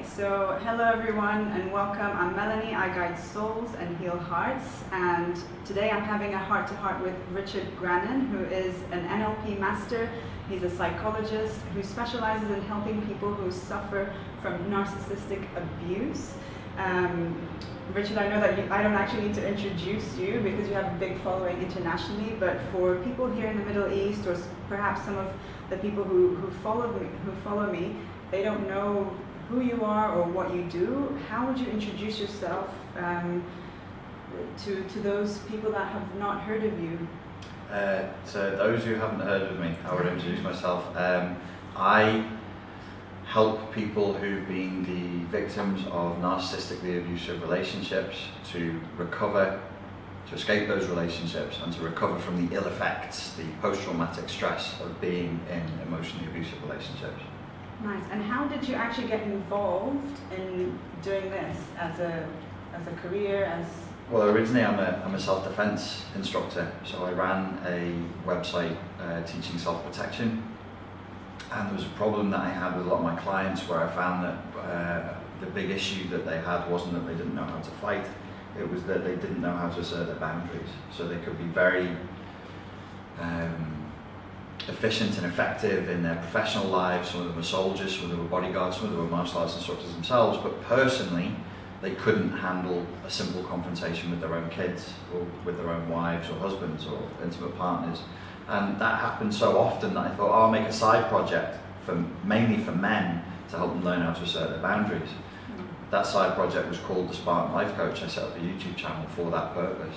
Okay, so hello everyone and welcome. I'm Melany. I guide souls and heal hearts, and today I'm having a heart-to-heart with Richard Grannon, who is an NLP master. He's a psychologist who specializes in helping people who suffer from narcissistic abuse. Richard, I know that I don't actually need to introduce you because you have a big following internationally, but for people here in the Middle East, or perhaps some of the people who follow me, they don't know who you are or what you do. How would you introduce yourself to those people that have not heard of you? So those who haven't heard of me, I would introduce myself. I help people who've been the victims of narcissistically abusive relationships to recover, to escape those relationships and to recover from the ill effects, the post-traumatic stress of being in emotionally abusive relationships. Nice. And how did you actually get involved in doing this as a career? Well, originally I'm a self-defense instructor, so I ran a website teaching self-protection, and there was a problem that I had with a lot of my clients where I found that the big issue that they had wasn't that they didn't know how to fight, it was that they didn't know how to assert their boundaries. So they could be very efficient and effective in their professional lives. Some of them were soldiers, some of them were bodyguards, some of them were martial arts instructors themselves, but personally they couldn't handle a simple confrontation with their own kids or with their own wives or husbands or intimate partners. And that happened so often that I thought, I'll make a side project mainly for men to help them learn how to assert their boundaries. That side project was called the Spartan Life Coach. I set up a YouTube channel for that purpose.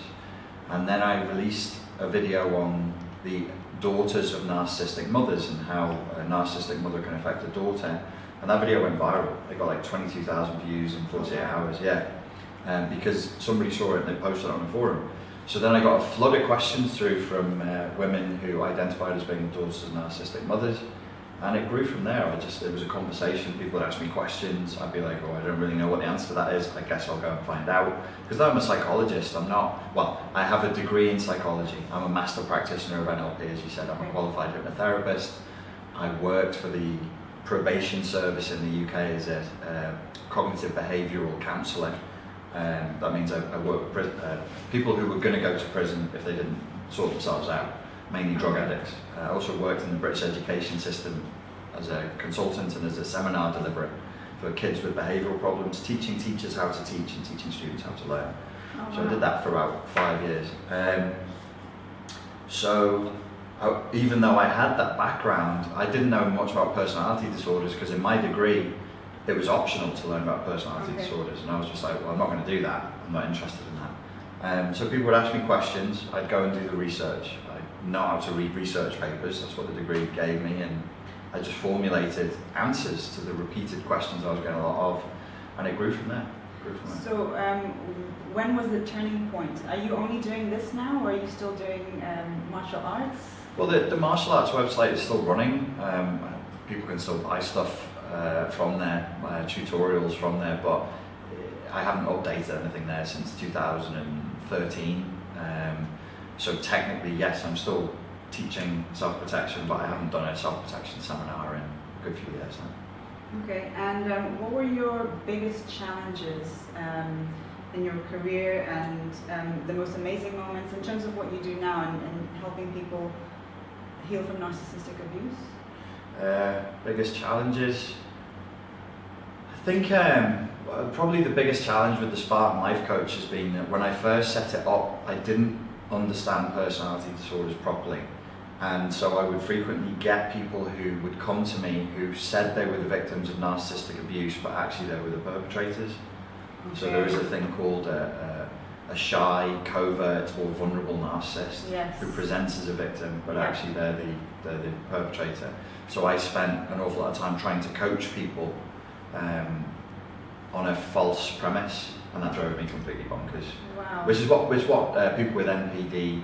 And then I released a video on the daughters of narcissistic mothers and how a narcissistic mother can affect a daughter. And that video went viral. It got like 22,000 views in 48 hours, because somebody saw it and they posted it on a forum. So then I got a flood of questions through from women who identified as being daughters of narcissistic mothers. And it grew from there. It was a conversation. People would ask me questions. I'd be like, oh, I don't really know what the answer to that is. I guess I'll go and find out. Because I'm a psychologist. I have a degree in psychology. I'm a master practitioner of NLP, as you said. I'm a qualified hypnotherapist. I worked for the probation service in the UK as a cognitive behavioural counsellor. That means I work with people who were going to go to prison if they didn't sort themselves out. Mainly drug addicts. I also worked in the British education system as a consultant and as a seminar deliverer for kids with behavioural problems, teaching teachers how to teach and teaching students how to learn. So I did that for about 5 years. Even though I had that background, I didn't know much about personality disorders because in my degree it was optional to learn about personality disorders, and I was just like, well, I'm not going to do that. I'm not interested in that. So people would ask me questions. I'd go and do the research. Know how to read research papers, that's what the degree gave me, and I just formulated answers to the repeated questions I was getting a lot of, and it grew from there. So when was the turning point? Are you only doing this now, or are you still doing martial arts? Well, the martial arts website is still running. People can still buy stuff from there, tutorials from there, but I haven't updated anything there since 2013. So technically, yes, I'm still teaching self-protection, but I haven't done a self-protection seminar in a good few years now. Okay, and what were your biggest challenges in your career, and the most amazing moments in terms of what you do now and helping people heal from narcissistic abuse? Biggest challenges? I think probably the biggest challenge with the Spartan Life Coach has been that when I first set it up, I didn't understand personality disorders properly, and so I would frequently get people who would come to me who said they were the victims of narcissistic abuse, but actually they were the perpetrators. So there is a thing called a shy, covert or vulnerable narcissist who presents as a victim, but actually they're the perpetrator. So I spent an awful lot of time trying to coach people on a false premise, and that drove me completely bonkers. Wow. Which is what people with NPD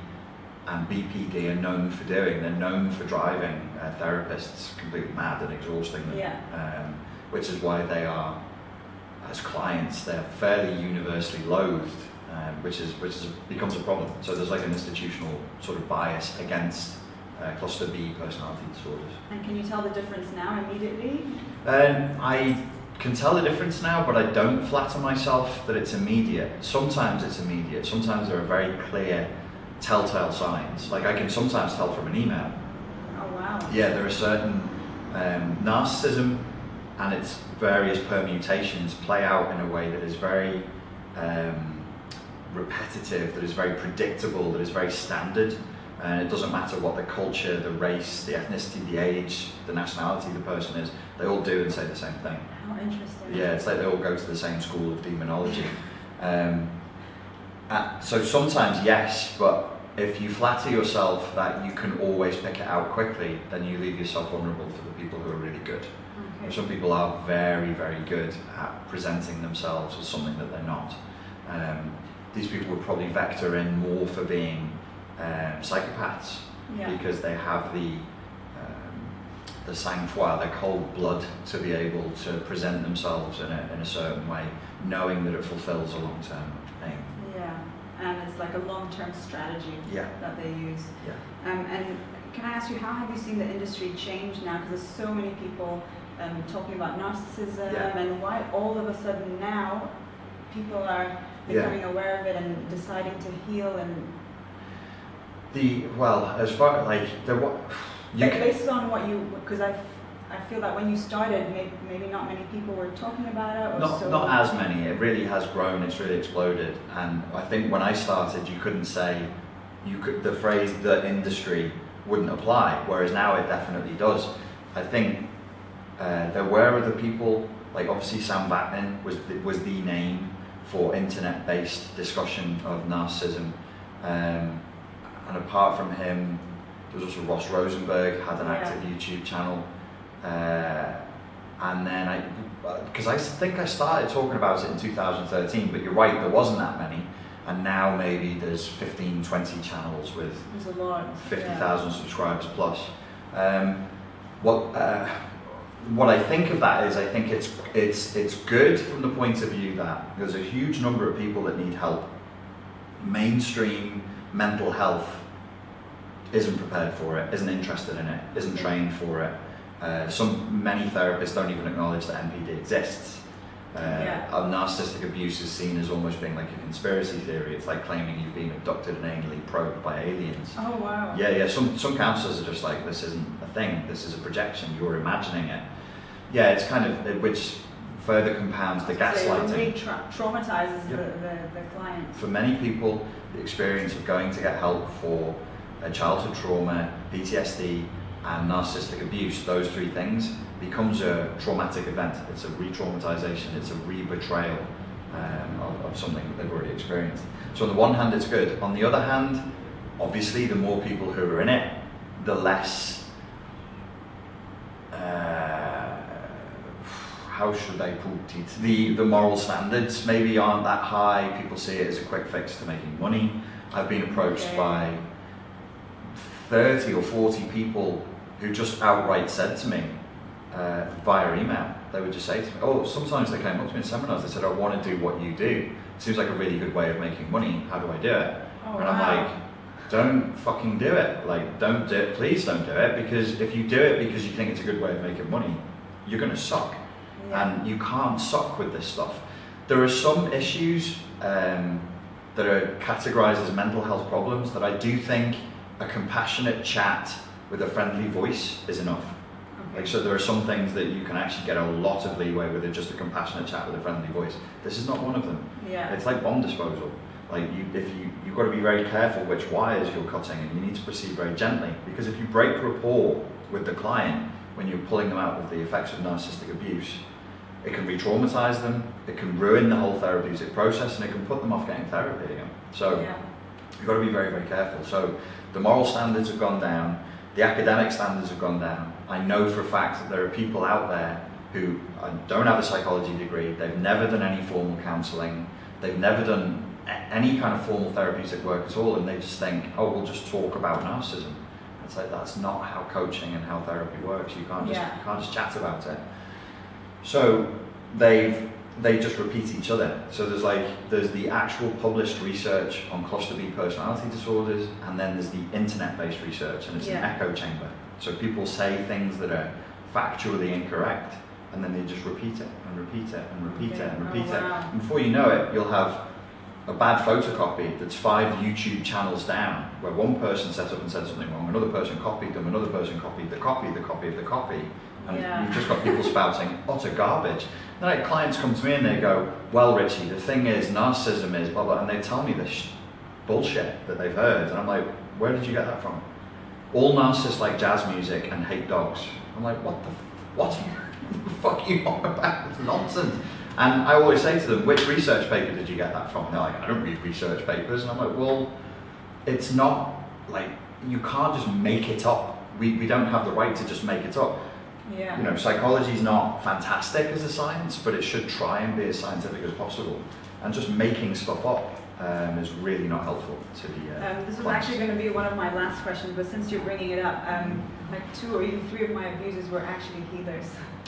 and BPD are known for doing. They're known for driving therapists completely mad and exhausting them. Which is why they are, as clients, they're fairly universally loathed, which becomes a problem. So there's like an institutional sort of bias against cluster B personality disorders. And can you tell the difference now immediately? I can tell the difference now, but I don't flatter myself that it's immediate. Sometimes it's immediate. Sometimes there are very clear telltale signs. Like I can sometimes tell from an email. Oh wow. Yeah, there are certain narcissism and its various permutations play out in a way that is very repetitive, that is very predictable, that is very standard. And it doesn't matter what the culture, the race, the ethnicity, the age, the nationality the person is, they all do and say the same thing. How interesting. Yeah, it's like they all go to the same school of demonology. So sometimes yes, but if you flatter yourself that you can always pick it out quickly, then you leave yourself vulnerable to the people who are really good. Okay. Some people are very, very good at presenting themselves as something that they're not. These people would probably vector in more for being psychopaths, because they have the sang-froid, their cold blood to be able to present themselves in a certain way, knowing that it fulfills a long-term aim. Yeah, and it's like a long-term strategy that they use. Yeah. And can I ask you, how have you seen the industry change now? Because there's so many people talking about narcissism, and why all of a sudden now people are becoming aware of it and deciding to heal and. As far like based on what you, because I feel that when you started, maybe not many people were talking about it. Not as many. It really has grown. It's really exploded. And I think when I started, you couldn't say the phrase "the industry" wouldn't apply, whereas now it definitely does. I think there were other people, like obviously Sam Vaknin was the name for internet-based discussion of narcissism. And apart from him, there was also Ross Rosenberg had an active YouTube channel, and then because I think I started talking about it in 2013, but you're right, there wasn't that many, and now maybe there's 15, 20 channels with 50,000 subscribers plus. What I think of that is, I think it's good from the point of view that there's a huge number of people that need help. Mainstream mental health isn't prepared for it, isn't interested in it, isn't trained for it. Many therapists don't even acknowledge that MPD exists. Narcissistic abuse is seen as almost being like a conspiracy theory. It's like claiming you've been abducted and anally probed by aliens. Oh wow. Yeah. Some counselors are just like, this isn't a thing, this is a projection, you're imagining it. Yeah, it's kind of, which further compounds the gaslighting. So it really traumatizes the client. For many people, the experience of going to get help for childhood trauma, PTSD, and narcissistic abuse, those three things, becomes a traumatic event. It's a re-traumatization, it's a re-betrayal of something that they've already experienced. So on the one hand, it's good. On the other hand, obviously, the more people who are in it, the less, how should I put it? The moral standards maybe aren't that high. People see it as a quick fix to making money. I've been approached by 30 or 40 people who just outright said to me via email, they would just say to me, sometimes they came up to me in seminars, they said, I want to do what you do. It seems like a really good way of making money. How do I do it? And I'm like, don't fucking do it. Like, don't do it. Please don't do it, because if you do it because you think it's a good way of making money, you're going to suck. And you can't suck with this stuff. There are some issues that are categorized as mental health problems that I do think a compassionate chat with a friendly voice is enough. Like, so there are some things that you can actually get a lot of leeway with just a compassionate chat with a friendly voice. This is not one of them. Yeah. It's like bomb disposal. Like you've got to be very careful which wires you're cutting, and you need to proceed very gently, because if you break rapport with the client when you're pulling them out of the effects of narcissistic abuse, it can re-traumatize them, it can ruin the whole therapeutic process, and it can put them off getting therapy again. So you've got to be very, very careful. So the moral standards have gone down, the academic standards have gone down. I know for a fact that there are people out there who don't have a psychology degree, they've never done any formal counselling, they've never done any kind of formal therapeutic work at all, and they just think, we'll just talk about narcissism. It's like, that's not how coaching and how therapy works. You can't just chat about it. So they just repeat each other. So there's the actual published research on cluster B personality disorders, and then there's the internet-based research, and it's an echo chamber. So people say things that are factually incorrect, and then they just repeat it and repeat it and repeat it and repeat it. Wow. And before you know it, you'll have a bad photocopy that's 5 YouTube channels down, where one person set up and said something wrong, another person copied them, another person copied the copy of the copy, and you've just got people spouting utter garbage. And like clients come to me and they go, well, Richie, the thing is, narcissism is blah blah, and they tell me this bullshit that they've heard, and I'm like, where did you get that from? All narcissists like jazz music and hate dogs. I'm like, what the fuck are you on about? It's nonsense. And I always say to them, which research paper did you get that from? And they're like, I don't read research papers. And I'm like, well, it's not like, you can't just make it up. We don't have the right to just make it up. Yeah. You know, psychology is not fantastic as a science, but it should try and be as scientific as possible. And just making stuff up is really not helpful to the this was clients. actually going to be one of my last questions, but since you're bringing it up, like 2 or even 3 of my abusers were actually healers.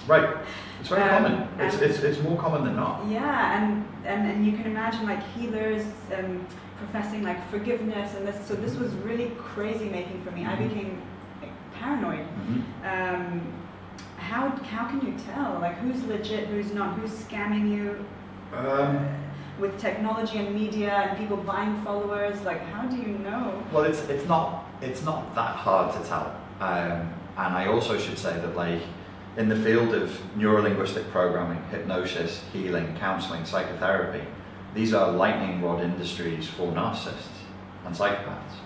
Right, it's very common. and- It's more common than not. Yeah, and you can imagine like healers professing like forgiveness and this. So this was really crazy making for me. I became like, paranoid. How can you tell like who's legit, who's not, who's scamming you? With technology and media and people buying followers, like how do you know? Well, it's not that hard to tell. And I also should say that like in the field of neurolinguistic programming, hypnosis, healing, counseling, psychotherapy, these are lightning rod industries for narcissists and psychopaths.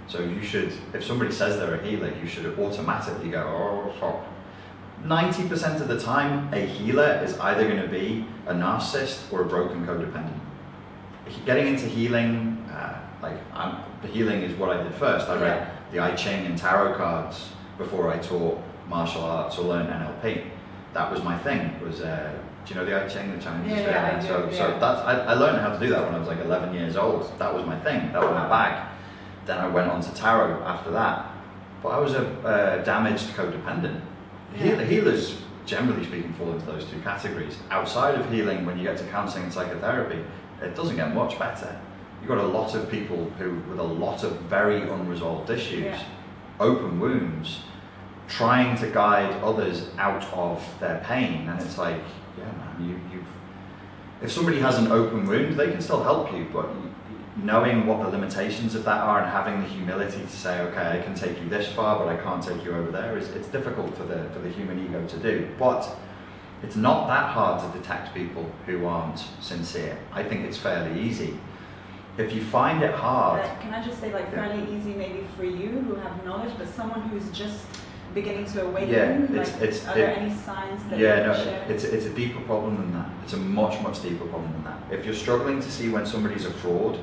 So you should, if somebody says they're a healer, you should automatically go, oh, fuck. 90% of the time, a healer is either going to be a narcissist or a broken codependent. Getting into healing, the healing is what I did first. I read the I Ching and tarot cards before I taught martial arts or learned NLP. That was my thing. It was, do you know the I Ching, the Chinese? I do, So that's, I learned how to do that when I was like 11 years old. That was my thing. That was my bag. Then I went on to tarot after that. But I was a damaged codependent. Healers, generally speaking, fall into those 2 categories. Outside of healing, when you get to counseling and psychotherapy, it doesn't get much better. You've got a lot of people who, with a lot of very unresolved issues, open wounds, trying to guide others out of their pain. And it's like, yeah, man, if somebody has an open wound, they can still help you, but knowing what the limitations of that are and having the humility to say, okay, I can take you this far, but I can't take you over there, it's difficult for the human ego to do. But it's not that hard to detect people who aren't sincere. I think it's fairly easy. If you find it hard... Can I just say, like, fairly easy maybe for you who have knowledge, but someone who's just beginning to awaken? Are there any signs that you can share? It's a deeper problem than that. It's a much, much deeper problem than that. If you're struggling to see when somebody's a fraud,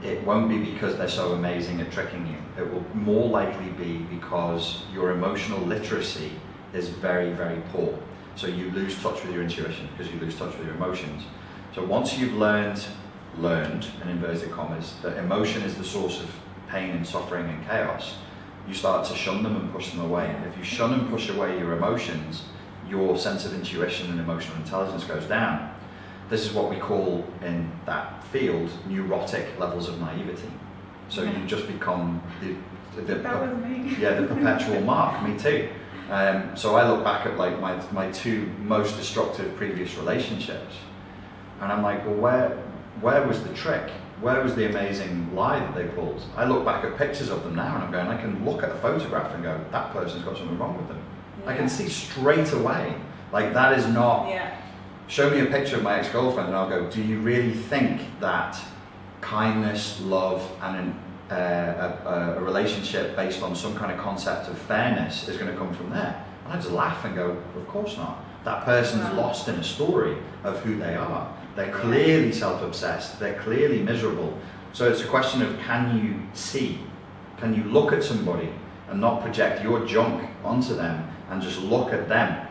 it won't be because they're so amazing at tricking you. It will more likely be because your emotional literacy is very, very poor. So you lose touch with your intuition because you lose touch with your emotions. So once you've learned, in inverted commas, that emotion is the source of pain and suffering and chaos, you start to shun them and push them away. If you shun and push away your emotions, your sense of intuition and emotional intelligence goes down. This is what we call in that field neurotic levels of naivety. So you just become the perpetual mark. Me too. So I look back at like my 2 most destructive previous relationships, and I'm like, well, where was the trick? Where was the amazing lie that they pulled? I look back at pictures of them now, and I'm going, I can look at a photograph and go, that person's got something wrong with them. I can see straight away, like that is not. Show me a picture of my ex-girlfriend and I'll go, do you really think that kindness, love, and a relationship based on some kind of concept of fairness is going to come from there? And I just laugh and go, of course not. That person's lost in a story of who they are. They're clearly self-obsessed. They're clearly miserable. So it's a question of, can you see? Can you look at somebody and not project your junk onto them and just look at them?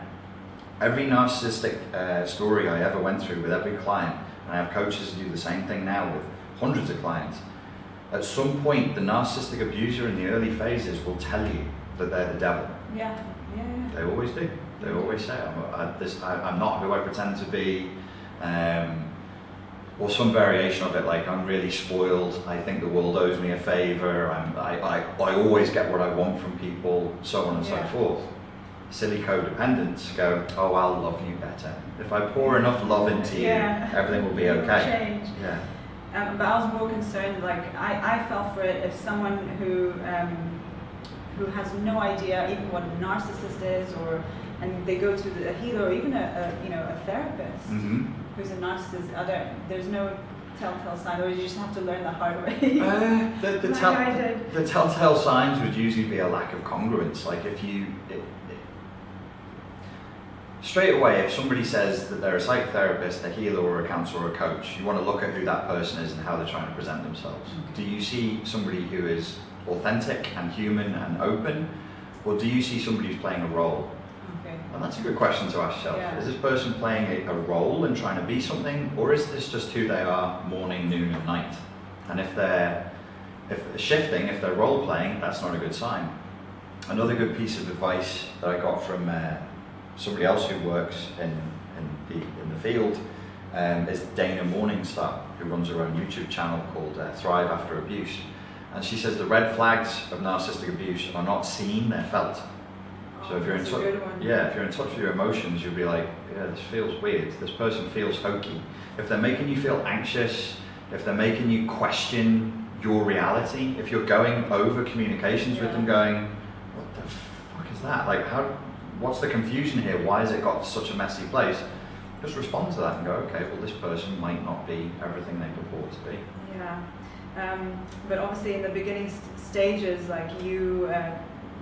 Every narcissistic story I ever went through with every client, and I have coaches who do the same thing now with hundreds of clients, at some point the narcissistic abuser in the early phases will tell you that they're the devil. They always do. They always say, I'm not who I pretend to be, or some variation of it, like I'm really spoiled, I think the world owes me a favour, I always get what I want from people, so on and so forth. silly codependents go, oh, I'll love you better. If I pour enough love into you, everything will be okay. Change. Yeah. But I was more concerned, like I fell for it if someone who has no idea even what a narcissist is, and they go to a healer or even a therapist who's a narcissist. There's no telltale sign, or you just have to learn the hard way. The telltale signs would usually be a lack of congruence. Like if you straight away, if somebody says that they're a psychotherapist, a healer, or a counselor, or a coach, you want to look at who that person is and how they're trying to present themselves. Do you see somebody who is authentic and human and open, or do you see somebody who's playing a role? Okay. And that's a good question to ask yourself. Yeah. Is this person playing a role and trying to be something, or is this just who they are morning, noon, and night? And if they're shifting, if they're role playing, that's not a good sign. Another good piece of advice that I got from somebody else who works in the field is Dana Morningstar, who runs her own YouTube channel called Thrive After Abuse. And she says the red flags of narcissistic abuse are not seen, they're felt. So if you're in touch, if you're in touch with your emotions, you'll be like, yeah, this feels weird. This person feels hokey. If they're making you feel anxious, if they're making you question your reality, if you're going over communications with them, going, what the fuck is that? Like, what's the confusion here? Why has it got to such a messy place? Just respond to that and go, okay, well, this person might not be everything they purport to be. Yeah. But obviously in the beginning stages, like you,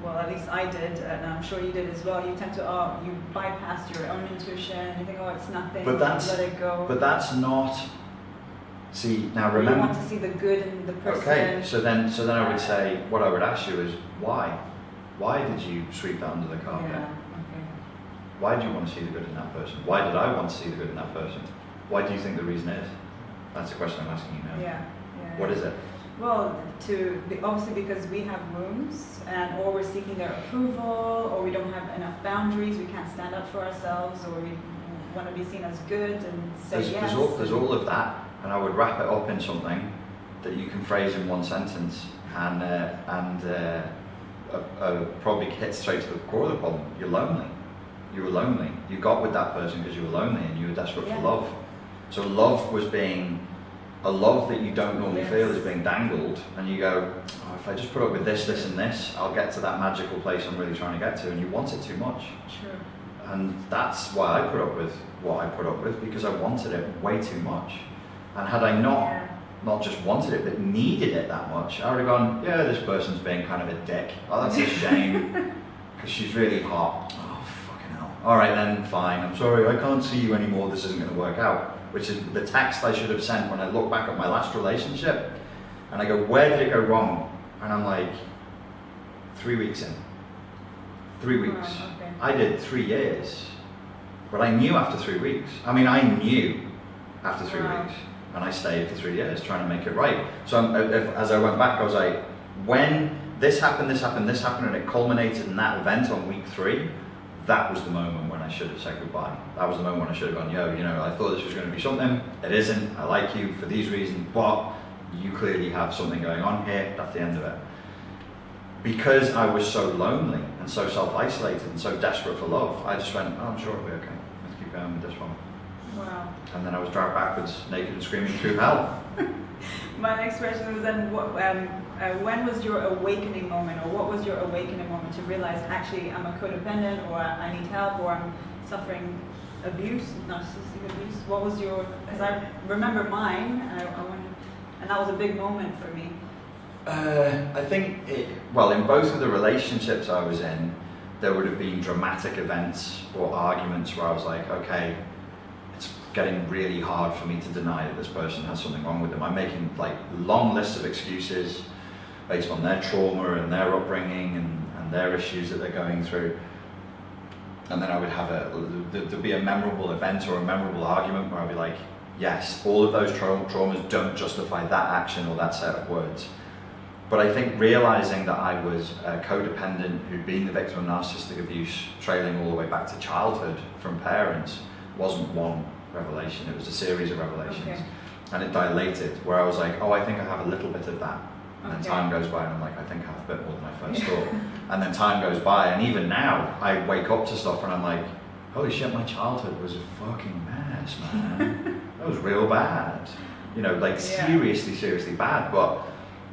well, at least I did, and I'm sure you did as well, you tend to, you bypass your own intuition, you think, oh, it's nothing, let it go. But that's not, see, now remember. You want to see the good in the person. Okay, so then I would say, what I would ask you is, why? Why did you sweep that under the carpet? Yeah, okay. Why do you want to see the good in that person? Why did I want to see the good in that person? Why do you think the reason is? That's the question I'm asking you now. Yeah. What is it? Well, obviously because we have wounds, or we're seeking their approval, or we don't have enough boundaries, we can't stand up for ourselves, or we want to be seen as good and say yes. There's all of that, and I would wrap it up in something that you can phrase in one sentence, and probably hit straight to the core of the problem. You're lonely. You were lonely. You got with that person because you were lonely and you were desperate for love. So love was being a love that you don't normally feel is being dangled, and you go, oh, if I just put up with this, this, and this, I'll get to that magical place I'm really trying to get to, and you want it too much. Sure. And that's why I put up with what I put up with, because I wanted it way too much. And had I not just wanted it, but needed it that much, I would have gone, yeah, this person's being kind of a dick. Oh, that's a shame, because she's really hot. Oh, fucking hell. All right then, fine. I'm sorry, I can't see you anymore. This isn't going to work out. Which is the text I should have sent when I look back at my last relationship. And I go, where did it go wrong? And I'm like, 3 weeks in. 3 weeks. Oh, okay. I did 3 years. But I knew after 3 weeks. I mean, I knew after 3 weeks. And I stayed for 3 years trying to make it right. So as I went back, I was like, when this happened, and it culminated in that event on week 3, that was the moment when I should have said goodbye. That was the moment when I should have gone, yo, I thought this was going to be something. It isn't. I like you for these reasons, but you clearly have something going on here. That's the end of it. Because I was so lonely and so self-isolated and so desperate for love, I just went, oh, I'm sure it'll be okay. Let's keep going with this one. Wow. And then I was dragged backwards, naked and screaming through hell. My next question was then, when was your awakening moment, or what was your awakening moment to realize, actually, I'm a codependent, or I need help, or I'm suffering abuse, narcissistic abuse? What was your, because I remember mine, and that was a big moment for me. I think, in both of the relationships I was in, there would have been dramatic events or arguments where I was like, okay, it's getting really hard for me to deny that this person has something wrong with them. I'm making like long lists of excuses based on their trauma and their upbringing and their issues that they're going through. And then I would have there'd be a memorable event or a memorable argument where I'd be like, yes, all of those traumas don't justify that action or that set of words. But I think realizing that I was a codependent who'd been the victim of narcissistic abuse, trailing all the way back to childhood from parents, wasn't one revelation. It was a series of revelations. Okay. And it dilated, where I was like, oh, I think I have a little bit of that. And then time goes by and I'm like, I think I have a bit more than I first thought. And then time goes by, and even now, I wake up to stuff and I'm like, holy shit, my childhood was a fucking mess, man. That was real bad. You know, like seriously bad. But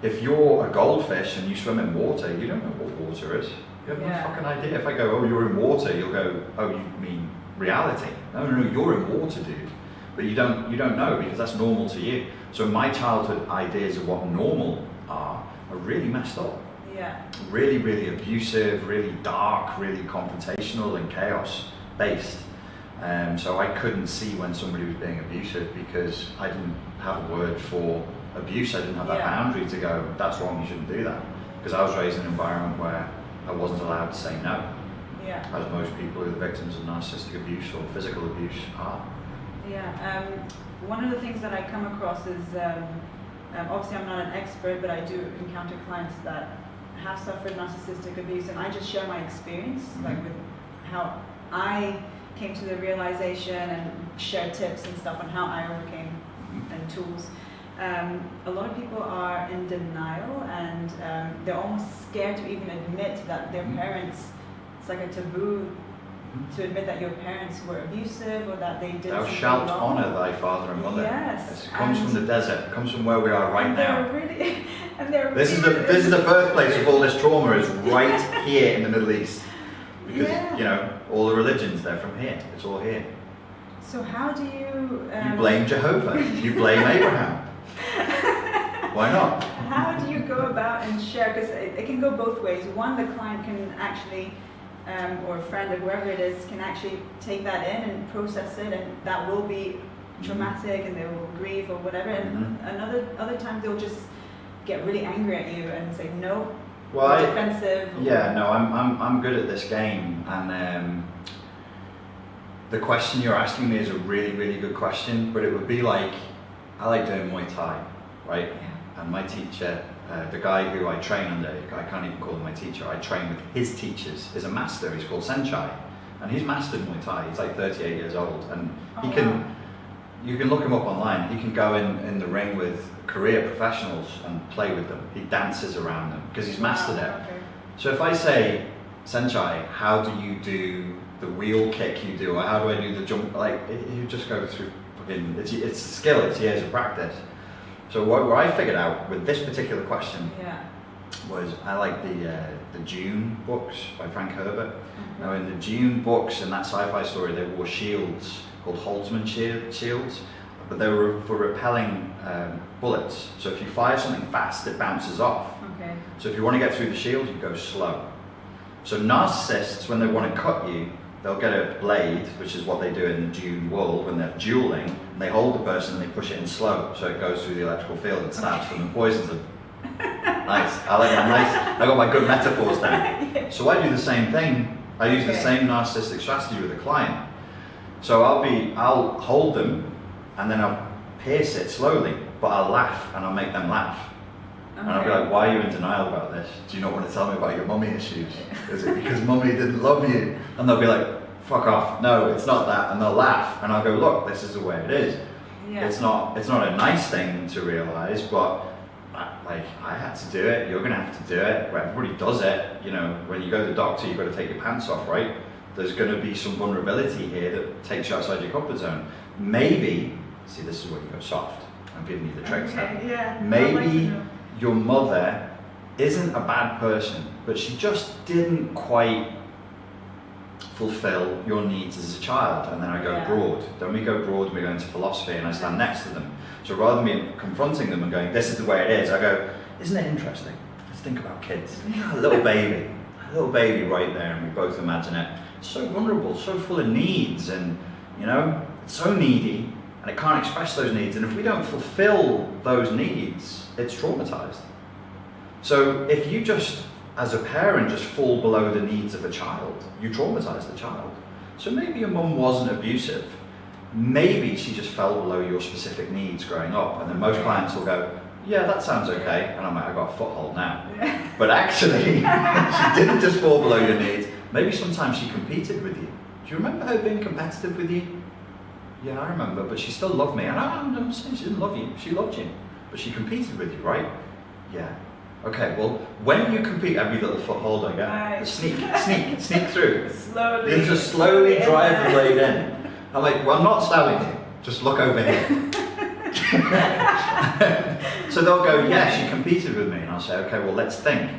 if you're a goldfish and you swim in water, you don't know what water is. You have no fucking idea. If I go, oh, you're in water, you'll go, oh, you mean reality? No, you're in water, dude. But you don't know, because that's normal to you. So my childhood ideas of what normal are really messed up. Yeah. Really, really abusive, really dark, really confrontational and chaos based. So I couldn't see when somebody was being abusive because I didn't have a word for abuse. I didn't have that boundary to go, that's wrong, you shouldn't do that. Because I was raised in an environment where I wasn't allowed to say no. Yeah. As most people who are the victims of narcissistic abuse or physical abuse are. Yeah. One of the things that I come across is, obviously I'm not an expert, but I do encounter clients that have suffered narcissistic abuse, and I just share my experience, like with how I came to the realization and share tips and stuff on how I overcame and tools. A lot of people are in denial, and they're almost scared to even admit that their parents, it's like a taboo to admit that your parents were abusive or that they did Thou something shalt wrong. honour thy father and mother. Yes. It comes from the desert. It comes from where we are right now. This is the birthplace of all this trauma, is right here in the Middle East. Because you know, all the religions, they're from here. It's all here. So how do you? You blame Jehovah. You blame Abraham. Why not? How do you go about and share? Because it can go both ways. One, the client can actually, or a friend or whoever it is, can actually take that in and process it, and that will be traumatic, and they will grieve or whatever. And other times they'll just get really angry at you and say no. Well, defensive. Yeah, no, I'm good at this game, and the question you're asking me is a really, really good question. But it would be like, I like doing Muay Thai, right? Yeah. And my teacher, the guy who I train under, I can't even call him my teacher, I train with his teachers, is a master. He's called Senchai, and he's mastered Muay Thai. He's like 38 years old, and he can. You can look him up online. He can go in the ring with career professionals and play with them. He dances around them because he's mastered it. Okay. So if I say, Senchai, how do you do the wheel kick you do, or how do I do the jump? Like, you just go through fucking, it's a skill, it's years of practice. So what I figured out with this particular question was, I like the Dune books by Frank Herbert. Now in the Dune books, in that sci-fi story, they wore shields called Holtzman shields, but they were for repelling bullets. So if you fire something fast, it bounces off. Okay. So if you want to get through the shield, you go slow. So narcissists, when they want to cut you, they'll get a blade, which is what they do in the Dune world when they're dueling, and they hold the person and they push it in slow, so it goes through the electrical field and stabs them and poisons them. Nice. I like that. Nice. I got my good metaphors down. So I do the same thing. I use the same narcissistic strategy with a client. So I'll hold them, and then I'll pierce it slowly, but I'll laugh and I'll make them laugh. Okay. And I'll be like, why are you in denial about this? Do you not want to tell me about your mummy issues? Is it because mummy didn't love you? And they'll be like, fuck off, no, it's not that. And they'll laugh, and I'll go, look, this is the way it is. Yeah. It's not a nice thing to realize, but I had to do it, you're gonna have to do it, everybody does it. You know, when you go to the doctor, you've got to take your pants off, right? There's going to be some vulnerability here that takes you outside your comfort zone. Maybe, see, this is where you go soft. I'm giving you the tricks now. Yeah, maybe your mother isn't a bad person, but she just didn't quite fulfill your needs as a child. And then I go broad. Then we go broad and we go into philosophy, and I stand next to them. So rather than me confronting them and going, this is the way it is, I go, isn't it interesting? Let's think about kids. A little baby right there, and we both imagine it. So vulnerable, so full of needs, and you know, it's so needy, and it can't express those needs, and if we don't fulfill those needs, it's traumatized. So if you just, as a parent, just fall below the needs of a child, you traumatize the child. So maybe your mum wasn't abusive, maybe she just fell below your specific needs growing up, and then most clients will go, yeah, that sounds okay, and I'm like, I've got a foothold now. But actually, she didn't just fall below your needs. Maybe sometimes she competed with you. Do you remember her being competitive with you? Yeah, I remember, but she still loved me. And I'm saying she didn't love you, she loved you. But she competed with you, right? Yeah. Okay, well, when you compete, every little foothold I get, Right. sneak through. Slowly. You just slowly drive the blade in. I'm like, well, I'm not stabbing you. Just look over here. So they'll go, yeah, she competed with me. And I'll say, okay, well, let's think.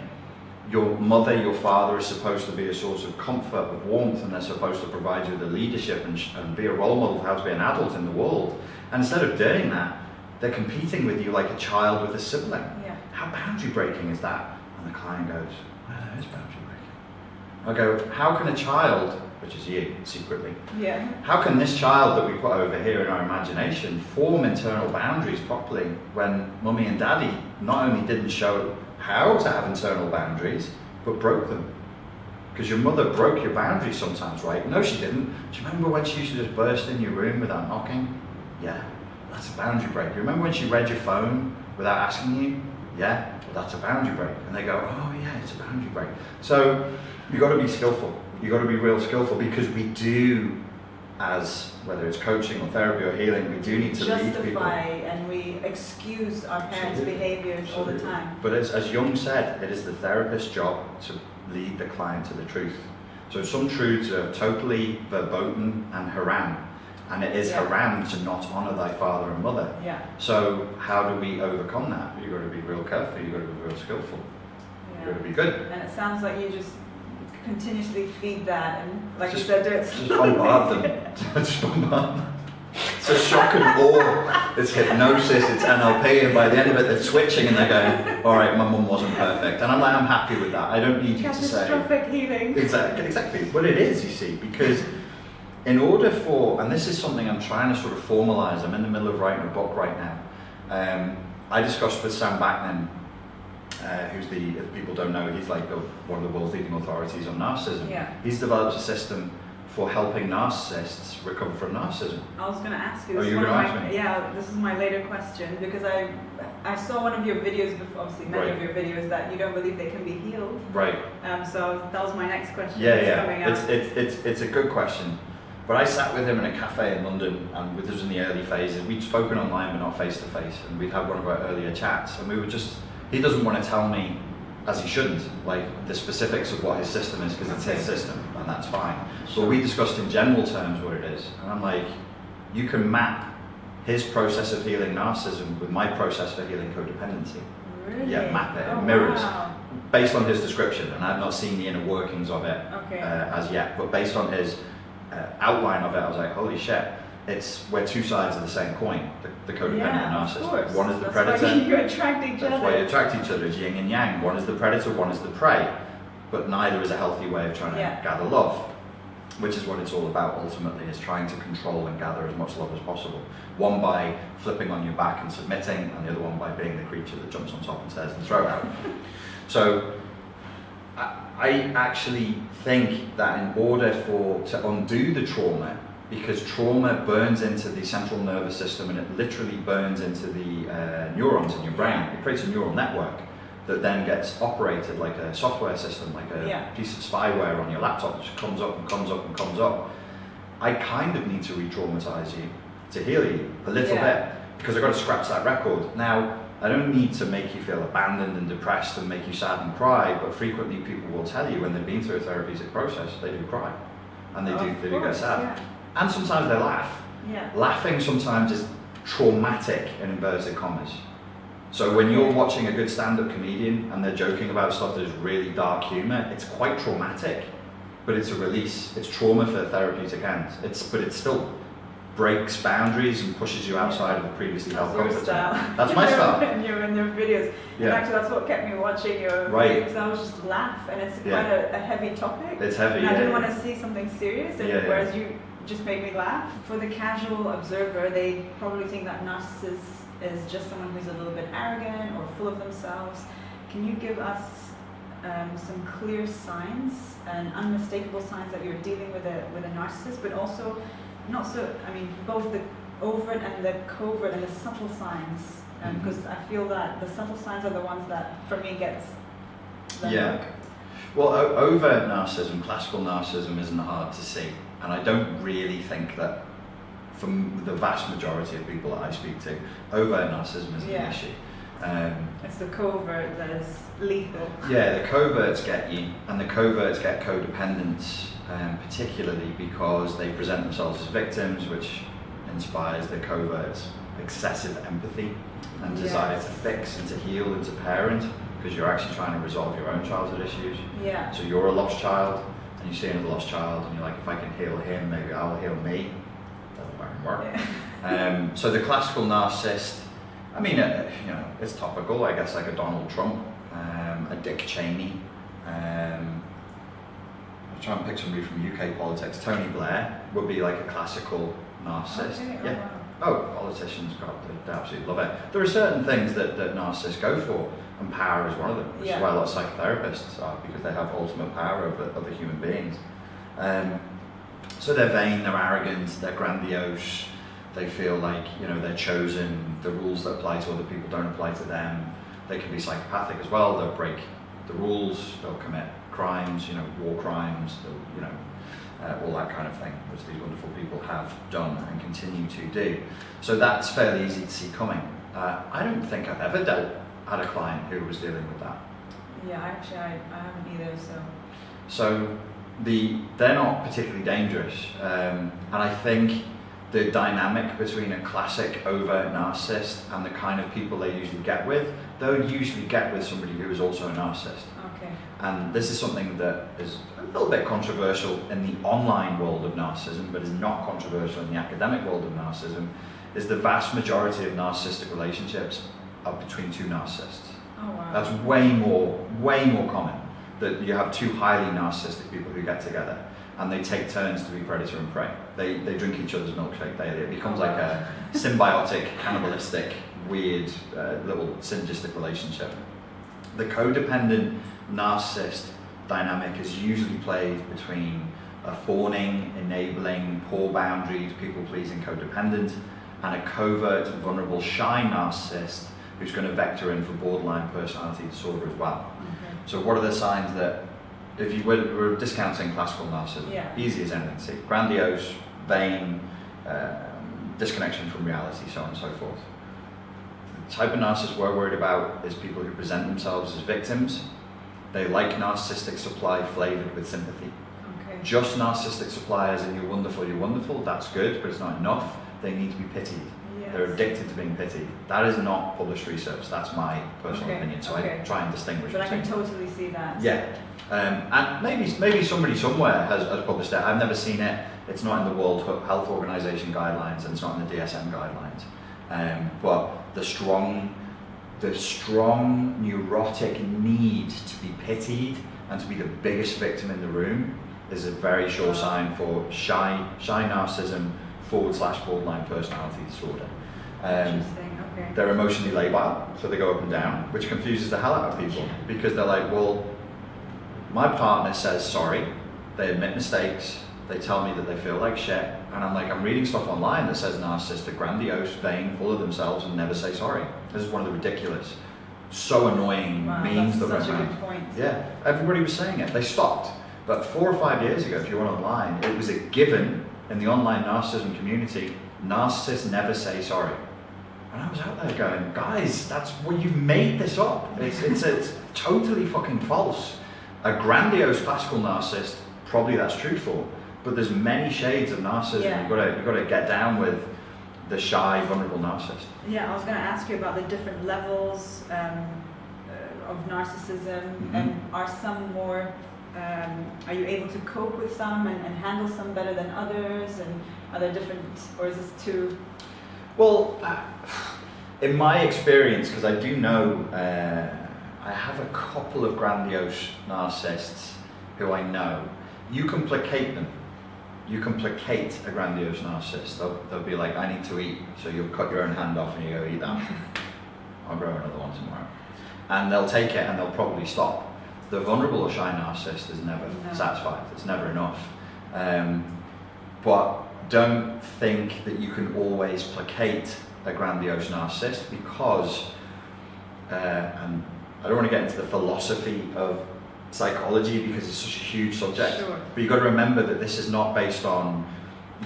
Your mother, your father is supposed to be a source of comfort, of warmth, and they're supposed to provide you with the leadership and be a role model for how to be an adult in the world. And instead of doing that, they're competing with you like a child with a sibling. Yeah. How boundary breaking is that? And the client goes, well, that is boundary breaking. I go, how can a child, which is you secretly, Yeah. how can this child that we put over here in our imagination form internal boundaries properly when mummy and daddy not only didn't show how to have internal boundaries, but broke them? Because your mother broke your boundaries sometimes, right? No, she didn't. Do you remember when she used to just burst in your room without knocking? Yeah, that's a boundary break. You remember when she read your phone without asking you? Yeah, well, that's a boundary break. And they go, oh yeah, it's a boundary break. So you've got to be skillful. You've got to be real skillful, because we do, as whether it's coaching or therapy or healing, we do need to lead people. Justify and we excuse our parents' behaviors all the time. But as Jung said, it is the therapist's job to lead the client to the truth. So some truths are totally verboten and haram, and it is haram to not honour thy father and mother. Yeah. So how do we overcome that? You've got to be real careful, you've got to be real skillful, you've got to be good. And it sounds like you just continuously feed that, and like Just- you said, do it Just bombard them. Just bombard them. It's a shock and awe. It's hypnosis, it's NLP, and by the end of it they're switching and they're going, all right, my mum wasn't perfect. And I'm like, I'm happy with that. I don't need you to say. Catastrophic healing. Exactly. But it is, you see, because in order for, and this is something I'm trying to sort of formalize, I'm in the middle of writing a book right now. I discussed with Sam Vaknin, who's if people don't know, he's like one of the world's leading authorities on narcissism. Yeah. He's developed a system for helping narcissists recover from narcissism. I was going to ask you. Oh, you were going to ask me? Yeah, this is my later question, because I saw one of your videos before, obviously many of your videos, that you don't believe they can be healed. Right. So that was my next question. Yeah. It's a good question. But I sat with him in a cafe in London, and this was in the early phases. We'd spoken online, but not face to face, and we'd had one of our earlier chats, and we were just. He doesn't want to tell me, as he shouldn't, like the specifics of what his system is, because it's his system, and that's fine. Sure. But we discussed in general terms what it is, and I'm like, you can map his process of healing narcissism with my process for healing codependency. Really? Yeah, map it. Oh, It mirrors, wow. based on his description, and I've not seen the inner workings of it as yet. But based on his outline of it, I was like, holy shit. We're two sides of the same coin, the codependent narcissist. Of course. One is the That's predator. Why you attract each other. That's why you attract each other, it's yin and yang. One is the predator, one is the prey. But neither is a healthy way of trying to gather love, which is what it's all about ultimately, is trying to control and gather as much love as possible. One by flipping on your back and submitting, and the other one by being the creature that jumps on top and tears the throat out. So I actually think that in order to undo the trauma, because trauma burns into the central nervous system and it literally burns into the neurons in your brain. It creates a neural network that then gets operated like a software system, like a piece of spyware on your laptop, which comes up and comes up and comes up. I kind of need to re-traumatize you to heal you a little bit, because I've got to scratch that record. Now, I don't need to make you feel abandoned and depressed and make you sad and cry, but frequently people will tell you when they've been through a therapeutic process, they do cry. And they do get sad. Yeah. And sometimes they laugh. Yeah. Laughing sometimes is traumatic in inverted commas. So when you're watching a good stand-up comedian and they're joking about stuff that is really dark humour, it's quite traumatic, but it's a release. It's trauma for therapeutic ends. But it still breaks boundaries and pushes you outside of the previously held comfort zone. That's my style. In your videos. And actually that's what kept me watching your videos, because I was just laugh, and it's quite a heavy topic. It's heavy, and I didn't want to see something serious, and whereas you just made me laugh. For the casual observer, they probably think that narcissist is just someone who's a little bit arrogant or full of themselves. Can you give us some clear signs and unmistakable signs that you're dealing with a narcissist, but also not so, I mean, both the overt and the covert and the subtle signs, because I feel that the subtle signs are the ones that, for me, gets the hook. Well, overt narcissism, classical narcissism, isn't hard to see, and I don't really think that, from the vast majority of people that I speak to, overt narcissism isn't an issue. It's the covert that is lethal. Yeah, the coverts get you, and the coverts get codependents, particularly because they present themselves as victims, which inspires the coverts excessive empathy and desire to fix and to heal and to parent, because you're actually trying to resolve your own childhood issues. Yeah. So you're a lost child, and you see another lost child, and you're like, if I can heal him, maybe I'll heal me. Doesn't work. Yeah. So the classical narcissist, I mean, it's topical, I guess, like a Donald Trump, a Dick Cheney. I'm trying to pick somebody from UK politics. Tony Blair would be like a classical narcissist. Okay. Yeah. Oh, Oh, politicians, God, they absolutely love it. There are certain things that narcissists go for, and power is one of them, which is why a lot of psychotherapists are, because they have ultimate power over other human beings. So they're vain, they're arrogant, they're grandiose, they feel like, they're chosen, the rules that apply to other people don't apply to them. They can be psychopathic as well, they'll break the rules, they'll commit crimes, war crimes, all that kind of thing, which these wonderful people have done and continue to do. So that's fairly easy to see coming. I don't think I've ever had a client who was dealing with that. Yeah, actually, I haven't either. So they're not particularly dangerous, and I think the dynamic between a classic overt narcissist and the kind of people they usually get with, they'll usually get with somebody who is also a narcissist. Okay. And this is something that is a little bit controversial in the online world of narcissism, but is not controversial in the academic world of narcissism, is the vast majority of narcissistic relationships are between two narcissists. Oh, wow. That's way more common, that you have two highly narcissistic people who get together and they take turns to be predator and prey. They drink each other's milkshake daily. It becomes like a symbiotic, cannibalistic, weird, little synergistic relationship. The codependent narcissist dynamic is usually played between a fawning, enabling, poor boundaries, people-pleasing codependent, and a covert, vulnerable, shy narcissist who's going to vector in for borderline personality disorder as well. Okay. So what are the signs that, if you were discounting classical narcissism, easy as anything, see, grandiose, vain, disconnection from reality, so on and so forth. The type of narcissist we're worried about is people who present themselves as victims. They like narcissistic supply flavored with sympathy. Okay. Just narcissistic supply as in you're wonderful, that's good, but it's not enough. They need to be pitied. Yes. They're addicted to being pitied. That is not published research, that's my personal opinion, so I try and distinguish But I between. can totally see that. Yeah, and maybe somebody somewhere has published it. I've never seen it. It's not in the World Health Organization guidelines, and it's not in the DSM guidelines. But the strong neurotic need to be pitied and to be the biggest victim in the room is a very sure sign for shy narcissism / borderline personality disorder. Interesting. Okay. They're emotionally labile, so they go up and down, which confuses the hell out of people because they're like, well, my partner says sorry, they admit mistakes, they tell me that they feel like shit, and I'm like, I'm reading stuff online that says narcissistic, grandiose, vain, full of themselves, and never say sorry. This is one of the ridiculous, so annoying memes that that's such went a around. good point. Yeah, everybody was saying it. They stopped. But 4 or 5 years ago, if you went online, it was a given in the online narcissism community, narcissists never say sorry. And I was out there going, guys, you've made this up. It's totally fucking false. A grandiose classical narcissist, probably that's true for, but there's many shades of narcissism. Yeah. You've got to get down with the shy, vulnerable narcissist. Yeah, I was going to ask you about the different levels of narcissism, and are some more, are you able to cope with some and handle some better than others, and are there different, or is this too? Well, in my experience, because I do know, I have a couple of grandiose narcissists who I know. You can placate them. You can placate a grandiose narcissist. They'll be like, I need to eat, so you'll cut your own hand off and you go eat that. I'll grow another one tomorrow. And they'll take it and they'll probably stop. The vulnerable or shy narcissist is never satisfied. It's never enough. But don't think that you can always placate a grandiose narcissist because, and I don't want to get into the philosophy of psychology because it's such a huge subject, but you've got to remember that this is not based on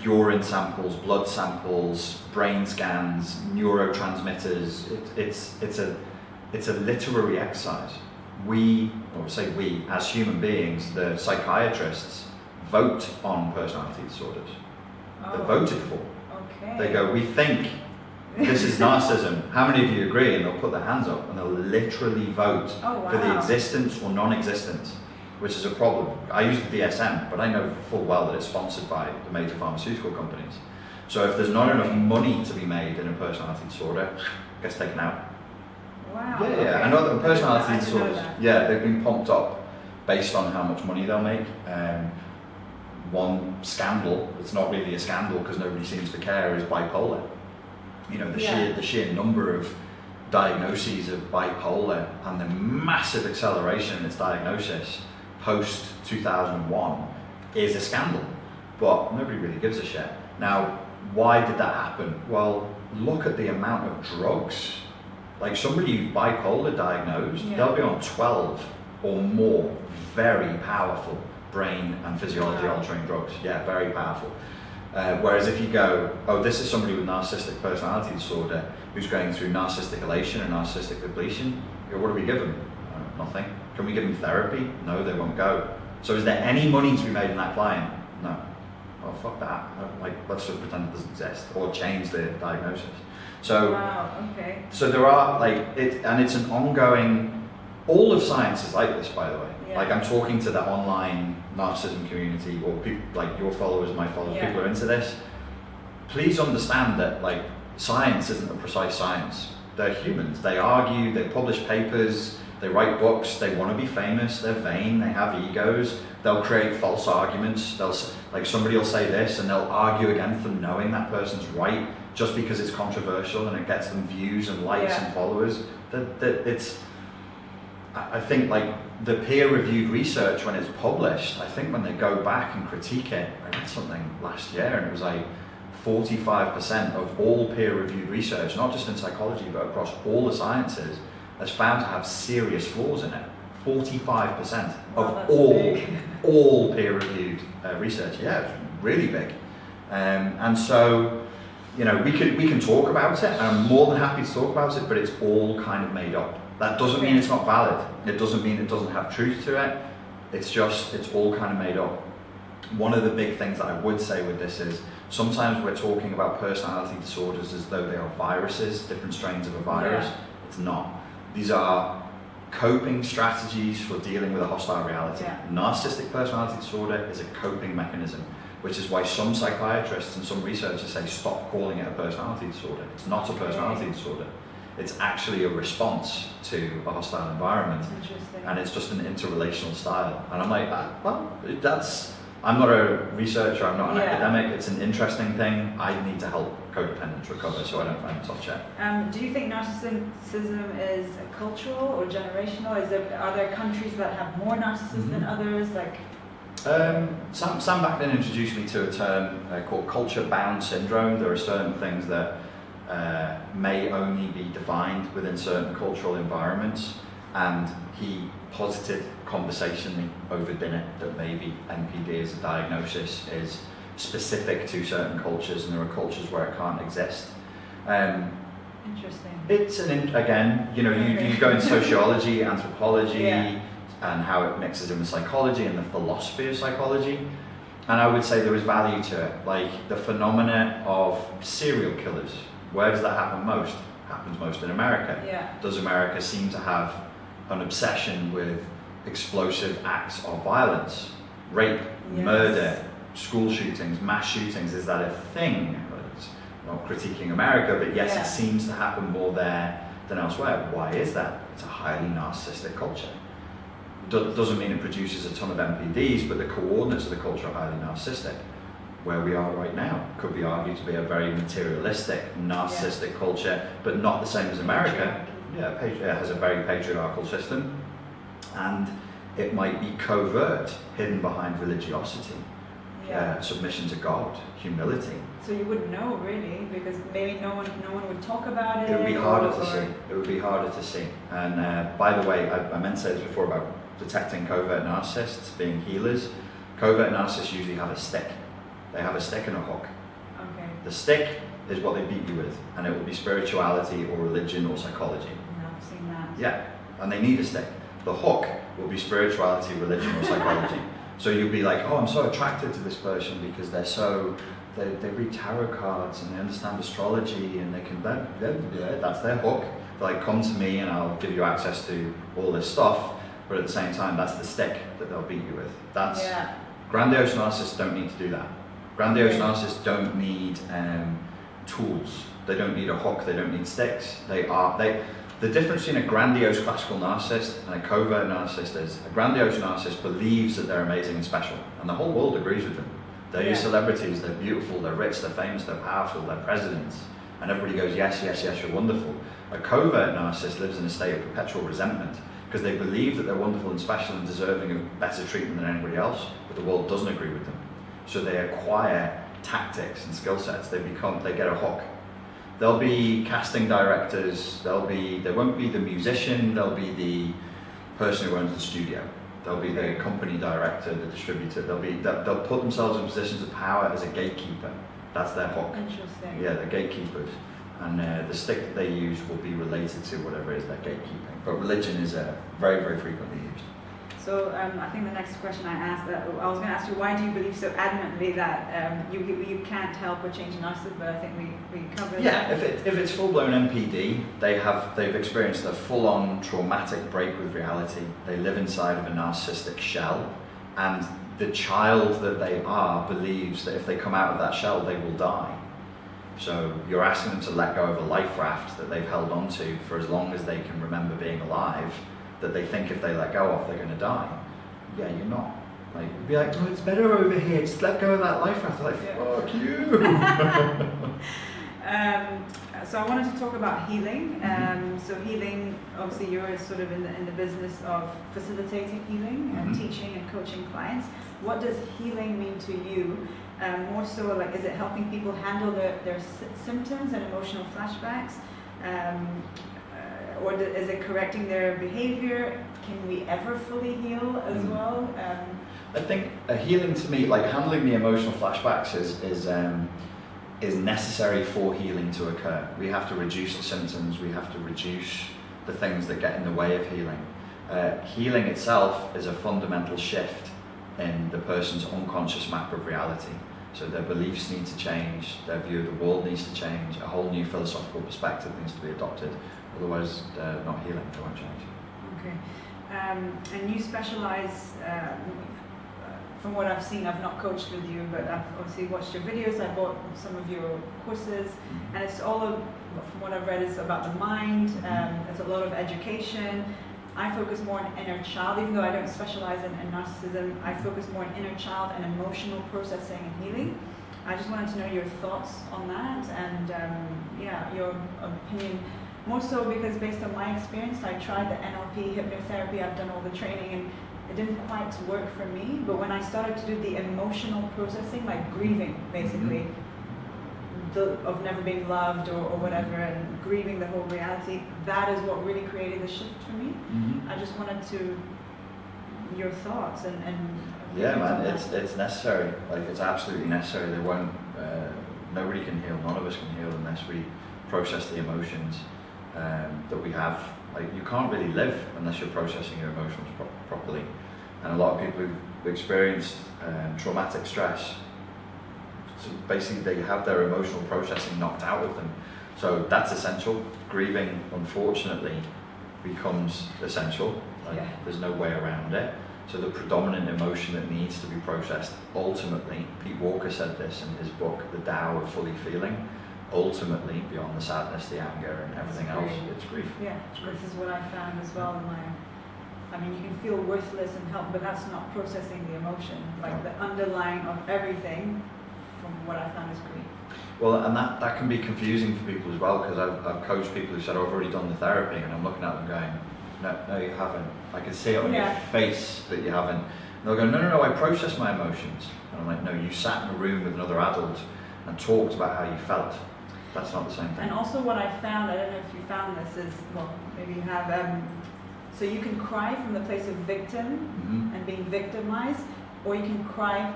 urine samples, blood samples, brain scans, neurotransmitters. It's it's a literary exercise. We, or say we, as human beings, the psychiatrists vote on personality disorders. Oh. They're voted for. Okay. They go, we think this is narcissism. How many of you agree? And they'll put their hands up and they'll literally vote for the existence or non-existence, which is a problem. I use the DSM, but I know full well that it's sponsored by the major pharmaceutical companies. So if there's not enough money to be made in a personality disorder, it gets taken out. Wow. Yeah, okay. I know that personality I didn't know disorders, that. yeah, they've been pumped up based on how much money they'll make. One scandal, it's not really a scandal because nobody seems to care, is bipolar. You know, the sheer number of diagnoses of bipolar and the massive acceleration in its diagnosis post 2001 is a scandal, but nobody really gives a shit. Now, why did that happen? Well, look at the amount of drugs. Like somebody who's bipolar diagnosed, they'll be on 12 or more very powerful brain and physiology altering drugs. Yeah, very powerful. Whereas if you go, oh, this is somebody with narcissistic personality disorder who's going through narcissistic elation and narcissistic depletion, you go, what do we give them? Nothing. Can we give them therapy? No, they won't go. So is there any money to be made in that client? No. Oh, fuck that. Like, let's just pretend it doesn't exist or change the diagnosis. So, so there are and it's an ongoing, all of science is like this, by the way. Yeah. Like I'm talking to the online narcissism community or people like your followers, my followers, people are into this. Please understand that like science isn't a precise science. They're humans. They argue, they publish papers, they write books, they want to be famous, they're vain, they have egos, they'll create false arguments, like somebody will say this and they'll argue against them knowing that person's right just because it's controversial and it gets them views and likes and followers. I think like the peer-reviewed research when it's published, I think when they go back and critique it, I read something last year and it was like 45% of all peer-reviewed research, not just in psychology but across all the sciences, has found to have serious flaws in it. 45% of all peer-reviewed research. Yeah, it's really big. And so, you know, we can talk about it, and I'm more than happy to talk about it, but it's all kind of made up. That doesn't mean it's not valid. It doesn't mean it doesn't have truth to it. It's just, it's all kind of made up. One of the big things that I would say with this is, sometimes we're talking about personality disorders as though they are viruses, different strains of a virus. It's not. These are coping strategies for dealing with a hostile reality. Narcissistic personality disorder is a coping mechanism, which is why some psychiatrists and some researchers say stop calling it a personality disorder. It's not a personality disorder. It's actually a response to a hostile environment. And it's just an interrelational style. And I'm like, well, I'm not a researcher, I'm not an academic, it's an interesting thing. I need to help codependents recover so I don't find touch it. Do you think narcissism is cultural or generational? Are there countries that have more narcissists than others? Sam Vaknin introduced me to a term called culture-bound syndrome. There are certain things that may only be defined within certain cultural environments, and he posited conversationally over dinner that maybe NPD as a diagnosis is specific to certain cultures and there are cultures where it can't exist. Interesting. It's again, you know, you go into sociology, anthropology, and how it mixes in with psychology and the philosophy of psychology. And I would say there is value to it. Like the phenomena of serial killers, where does that happen most? Happens most in America. Does America seem to have an obsession with explosive acts of violence? Rape, murder, school shootings, mass shootings, is that a thing? It's not critiquing America, but yes, it seems to happen more there than elsewhere. Why is that? It's a highly narcissistic culture. Doesn't mean it produces a ton of NPDs, but the coordinates of the culture are highly narcissistic. Where we are right now could be argued to be a very materialistic, narcissistic culture, but not the same as America. It has a very patriarchal system, and it might be covert, hidden behind religiosity, submission to God, humility. So you wouldn't know really, because maybe no one would talk about it. It would be harder to see. It would be harder to see. And by the way, I meant to say this before about detecting covert narcissists being healers. Covert narcissists usually have a stick. They have a stick and a hook. The stick is what they beat you with, and it will be spirituality or religion or psychology. I've seen that. Yeah, and they need a stick. The hook will be spirituality, religion, or psychology. So you'll be like, oh, I'm so attracted to this person because they read tarot cards and they understand astrology and they can, that's their hook. They're like, come to me and I'll give you access to all this stuff, but at the same time, that's the stick that they'll beat you with. Grandiose narcissists don't need to do that. Grandiose narcissists don't need tools. They don't need a hook, they don't need sticks. The difference between a grandiose classical narcissist and a covert narcissist is a grandiose narcissist believes that they're amazing and special, and the whole world agrees with them. They're celebrities, they're beautiful, they're rich, they're famous, they're powerful, they're presidents, and everybody goes, yes, yes, yes, you're wonderful. A covert narcissist lives in a state of perpetual resentment because they believe that they're wonderful and special and deserving of better treatment than anybody else, but the world doesn't agree with them. So they acquire tactics and skill sets, they get a hook. They'll be casting directors, they won't be the musician, they'll be the person who owns the studio. They'll be the company director, the distributor, they'll put themselves in positions of power as a gatekeeper. That's their hook. Interesting. Yeah, they're gatekeepers. And the stick that they use will be related to whatever it is they're gatekeeping. But religion is very, very frequently used. So I think the next question I was going to ask you, why do you believe so adamantly that you can't help but change a narcissist? But I think we covered that. If it's full-blown NPD, they've experienced a full-on traumatic break with reality. They live inside of a narcissistic shell, and the child that they are believes that if they come out of that shell, they will die. So you're asking them to let go of a life raft that they've held onto for as long as they can remember being alive, that they think if they let go of, they're going to die. Yeah, you're not. Like, you'd be like, oh, it's better over here, just let go of that life raft. They're like, fuck you. So I wanted to talk about healing. So healing, obviously you're sort of in the business of facilitating healing and teaching and coaching clients. What does healing mean to you? More so, like, is it helping people handle their symptoms and emotional flashbacks? Or is it correcting their behavior? Can we ever fully heal as well? I think healing to me, like handling the emotional flashbacks is necessary for healing to occur. We have to reduce the symptoms, we have to reduce the things that get in the way of healing. Healing itself is a fundamental shift in the person's unconscious map of reality. So their beliefs need to change, their view of the world needs to change, a whole new philosophical perspective needs to be adopted. Otherwise, they're not healing, they won't change. Okay. And you specialize, from what I've seen, I've not coached with you, but I've obviously watched your videos, I bought some of your courses, and it's all, from what I've read, it's about the mind, there's a lot of education. I focus more on inner child, even though I don't specialize in narcissism, I focus more on inner child and emotional processing and healing. I just wanted to know your thoughts on that, and your opinion. More so because based on my experience, I tried the NLP, hypnotherapy, I've done all the training, and it didn't quite work for me. But when I started to do the emotional processing, like grieving, basically, of never being loved or whatever, and grieving the whole reality, that is what really created the shift for me. I just wanted your thoughts and yeah, man, it's necessary. Like, it's absolutely necessary. They won't. Nobody can heal. None of us can heal unless we process the emotions that we have. Like, you can't really live unless you're processing your emotions properly. And a lot of people who've experienced traumatic stress, so basically they have their emotional processing knocked out of them. So that's essential. Grieving, unfortunately, becomes essential. Like, there's no way around it. So the predominant emotion that needs to be processed, ultimately, Pete Walker said this in his book, The Tao of Fully Feeling, ultimately, beyond the sadness, the anger, and everything else, it's grief. Yeah, this is what I found as well. I mean, you can feel worthless and help, but that's not processing the emotion. Like, the underlying of everything, from what I found, is grief. Well, and that can be confusing for people as well, because I've coached people who said, oh, I've already done the therapy, and I'm looking at them going, no, you haven't. I can see it on your face that you haven't. And they'll go, no, I process my emotions. And I'm like, no, you sat in a room with another adult and talked about how you felt. That's not the same thing. And also what I found, I don't know if you found this, is, well, maybe you have, so you can cry from the place of victim and being victimized, or you can cry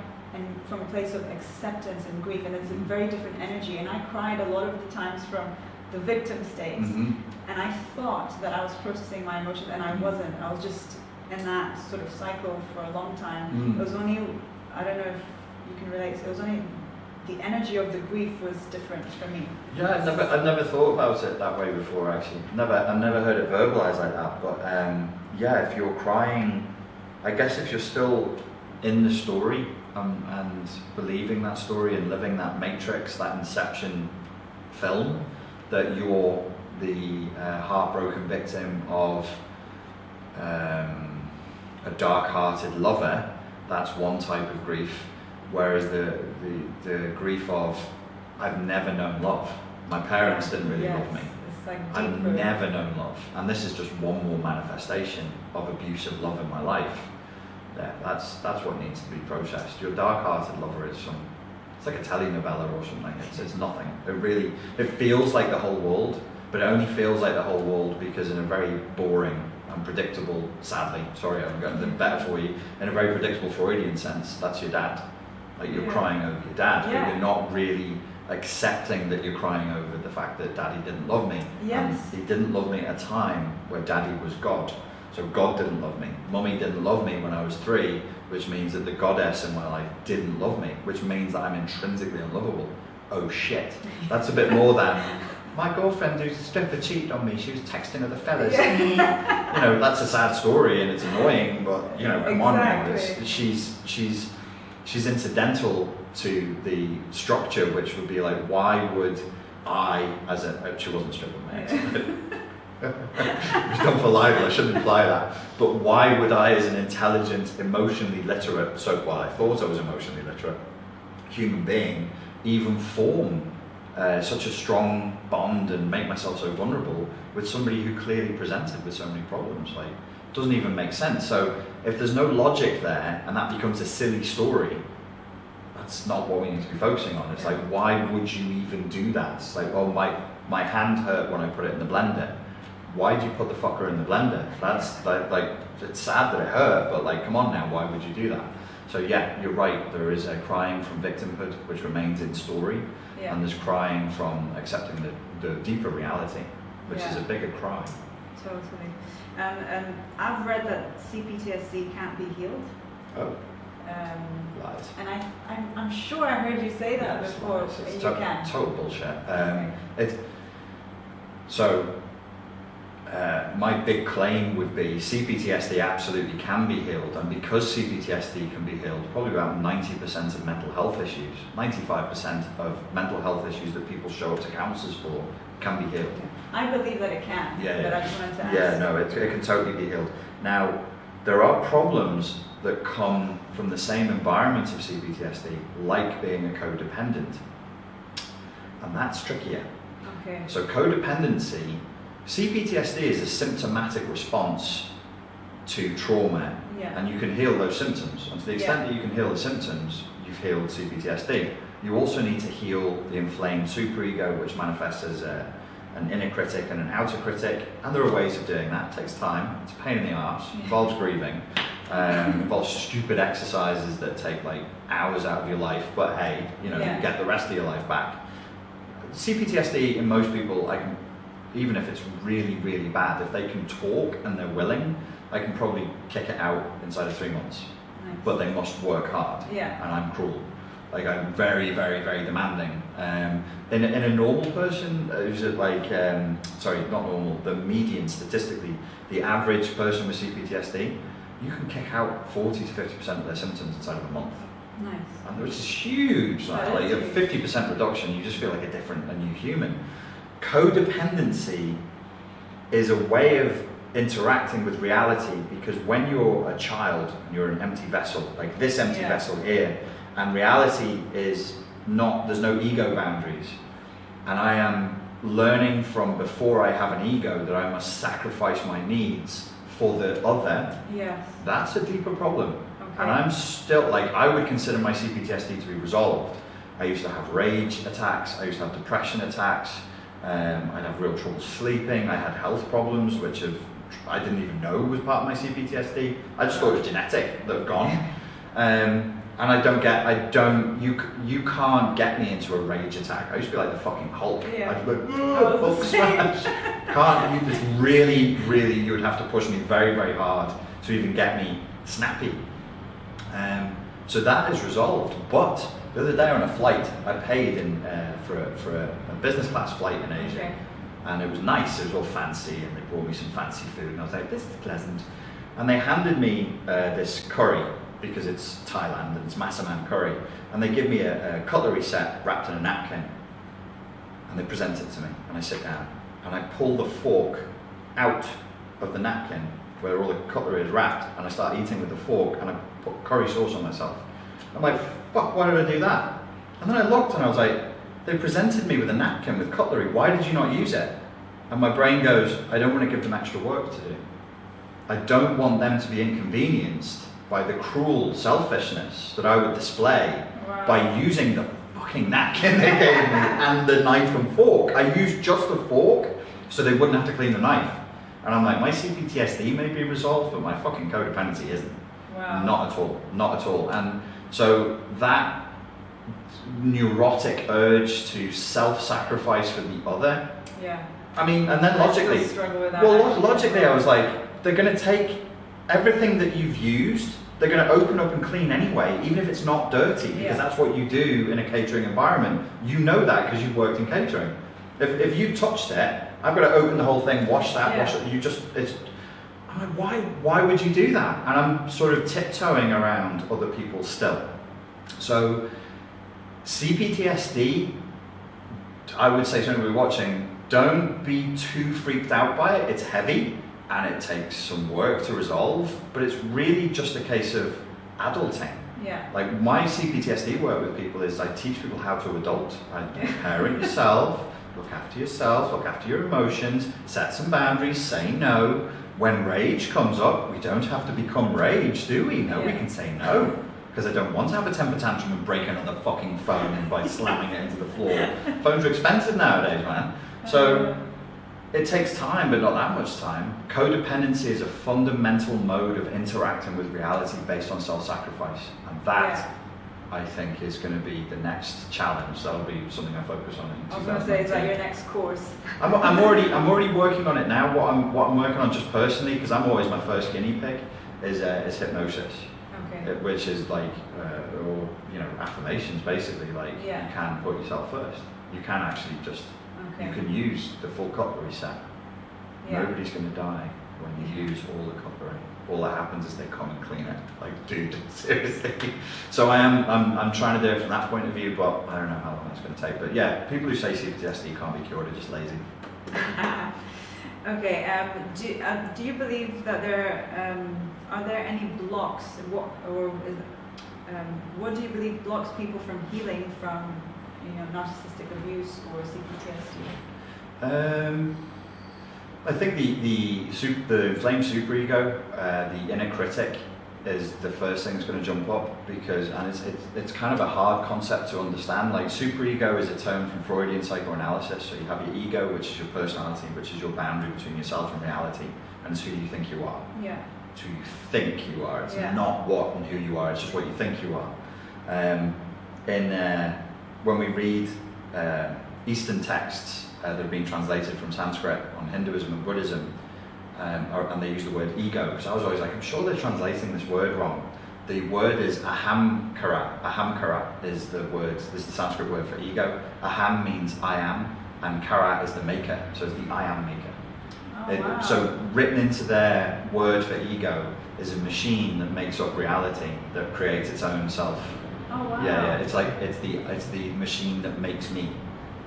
from a place of acceptance and grief, and it's a very different energy. And I cried a lot of the times from the victim state. Mm-hmm. And I thought that I was processing my emotions, and I wasn't. I was just in that sort of cycle for a long time. It was only, I don't know if you can relate, it was only the energy of the grief was different for me. Yeah, I've never thought about it that way before, actually. I've never heard it verbalized like that. But yeah, if you're crying, I guess if you're still in the story and believing that story and living that matrix, that Inception film, that you're the heartbroken victim of a dark-hearted lover, that's one type of grief. Whereas the grief of, I've never known love. My parents didn't really love me. It's like I've deeper. never known love. And this is just one more manifestation of abusive love in my life. Yeah, that's what needs to be processed. Your dark-hearted lover is it's like a telenovela or something. It's nothing. It feels like the whole world, but it only feels like the whole world because in a very boring and predictable, sadly, sorry, I'm going to better for you, in a very predictable Freudian sense, that's your dad. Like you're crying over your dad, but you're not really accepting that you're crying over the fact that daddy didn't love me. Yes. And he didn't love me at a time where daddy was God. So God didn't love me. Mummy didn't love me when I was 3, which means that the goddess in my life didn't love me, which means that I'm intrinsically unlovable. Oh shit. That's a bit more than, my girlfriend who's a stripper cheated on me, she was texting other fellas. You know, that's a sad story and it's annoying, but you know, come on now. She's incidental to the structure, which would be like, why would I, she wasn't a stripper, mate. It was done for libel, I shouldn't imply that. But why would I, as an intelligent, emotionally literate, I thought I was emotionally literate, human being, even form such a strong bond and make myself so vulnerable with somebody who clearly presented with so many problems? Like, it doesn't even make sense. So if there's no logic there and that becomes a silly story, that's not what we need to be focusing on. It's like, why would you even do that? It's like, well, my hand hurt when I put it in the blender. Why did you put the fucker in the blender? That's like it's sad that it hurt, but like, come on now, why would you do that? So yeah, you're right, there is a crying from victimhood which remains in story, and there's crying from accepting the deeper reality, which is a bigger cry. Totally. And I've read that CPTSD can't be healed. Oh. Lies. And I'm sure I heard you say that before. It's you can. Total bullshit. Okay. My big claim would be CPTSD absolutely can be healed, and because CPTSD can be healed, probably about 90% of mental health issues, 95% of mental health issues that people show up to counsellors for can be healed. I believe that it can, but I just wanted to ask. Yeah, no, it can totally be healed. Now, there are problems that come from the same environment of CPTSD, like being a codependent, and that's trickier. Okay. So codependency, CPTSD is a symptomatic response to trauma, and you can heal those symptoms. And to the extent that you can heal the symptoms, you've healed CPTSD. You also need to heal the inflamed superego, which manifests as an inner critic and an outer critic, and there are ways of doing that. It takes time, it's a pain in the arse, involves grieving, involves stupid exercises that take like hours out of your life, but hey, you get the rest of your life back. CPTSD in most people, even if it's really, really bad, if they can talk and they're willing, I can probably kick it out inside of 3 months. Nice. But they must work hard, and I'm cruel. Like, I'm very, very, very demanding. In a normal person, who's not normal, the median statistically, the average person with CPTSD, you can kick out 40 to 50% of their symptoms inside of a month. Nice. And which is huge. Like a 50% reduction, you just feel like a new human. Codependency is a way of interacting with reality, because when you're a child and you're an empty vessel, like this empty vessel here, and reality is not, there's no ego boundaries, and I am learning from before I have an ego that I must sacrifice my needs for the other, that's a deeper problem. Okay. And I'm still, I would consider my CPTSD to be resolved. I used to have rage attacks, I used to have depression attacks, I'd have real trouble sleeping, I had health problems which I didn't even know was part of my CPTSD. I just thought it was genetic, that have gone. And you can't get me into a rage attack. I used to be like the fucking Hulk. Yeah. I'd be like, Hulk smash. Can't, you just really, you would have to push me very, very hard to even get me snappy. So that is resolved. But the other day on a flight, I paid for a business class flight in Asia. Okay. And it was nice, it was all fancy, and they brought me some fancy food, and I was like, this is pleasant. And they handed me this curry, because it's Thailand and it's Massaman curry, and they give me a cutlery set wrapped in a napkin, and they present it to me, and I sit down, and I pull the fork out of the napkin where all the cutlery is wrapped, and I start eating with the fork, and I put curry sauce on myself. I'm like, fuck, why did I do that? And then I looked and I was like, they presented me with a napkin with cutlery, why did you not use it? And my brain goes, I don't want to give them extra work to do. I don't want them to be inconvenienced by the cruel selfishness that I would display by using the fucking napkin they gave me and the knife and fork. I used just the fork so they wouldn't have to clean the knife. And I'm like, my CPTSD may be resolved, but my fucking codependency isn't. Wow. Not at all, not at all. And so that neurotic urge to self-sacrifice for the other. Yeah. I mean, and then logically, I still struggle with that, logically I was like, they're going to take everything that you've used, they're going to open up and clean anyway, even if it's not dirty, because that's what you do in a catering environment. You know that because you've worked in catering. If you've touched it, I've got to open the whole thing, wash that, wash it. I'm like, why would you do that? And I'm sort of tiptoeing around other people still. So CPTSD, I would say to anybody watching, don't be too freaked out by it. It's heavy and it takes some work to resolve, but it's really just a case of adulting. Yeah. Like my CPTSD work with people is I teach people how to adult. I parent yourself, look after your emotions, set some boundaries, say no. When rage comes up, we don't have to become rage, do we? No, we can say no. Because I don't want to have a temper tantrum and break another fucking phone in by slamming it into the floor. Phones are expensive nowadays, man. So it takes time, but not that much time. Codependency is a fundamental mode of interacting with reality based on self-sacrifice. And that, I think, is going to be the next challenge. That'll be something I focus on in 2019. I was going to say, is that your next course? I'm already working on it now. What I'm working on just personally, because I'm always my first guinea pig, is hypnosis. Okay. Which is like, or affirmations basically. Like you can put yourself first. You can actually just. You can use the full cutlery set. Yeah. Nobody's going to die when you use all the cutlery. All that happens is they come and clean it. Like, dude, seriously. So I'm trying to do it from that point of view, but I don't know how long that's going to take. But yeah, people who say CPTSD can't be cured are just lazy. Okay. Do you believe that are there any blocks? What do you believe blocks people from healing from narcissistic abuse or CPTSD? I think the inflamed superego, the inner critic, is the first thing that's going to jump up because, and it's kind of a hard concept to understand. Like superego is a term from Freudian psychoanalysis. So you have your ego, which is your personality, which is your boundary between yourself and reality, and it's who you think you are. Yeah. It's who you think you are. It's not what and who you are. It's just what you think you are. When we read Eastern texts that have been translated from Sanskrit on Hinduism and Buddhism, and they use the word ego, because I was always like, I'm sure they're translating this word wrong. The word is ahamkara. Ahamkara is the Sanskrit word for ego. Aham means I am, and kara is the maker, so it's the I am maker. Wow. So written into their word for ego is a machine that makes up reality, that creates its own self. Oh wow. Yeah, it's like it's the machine that makes me.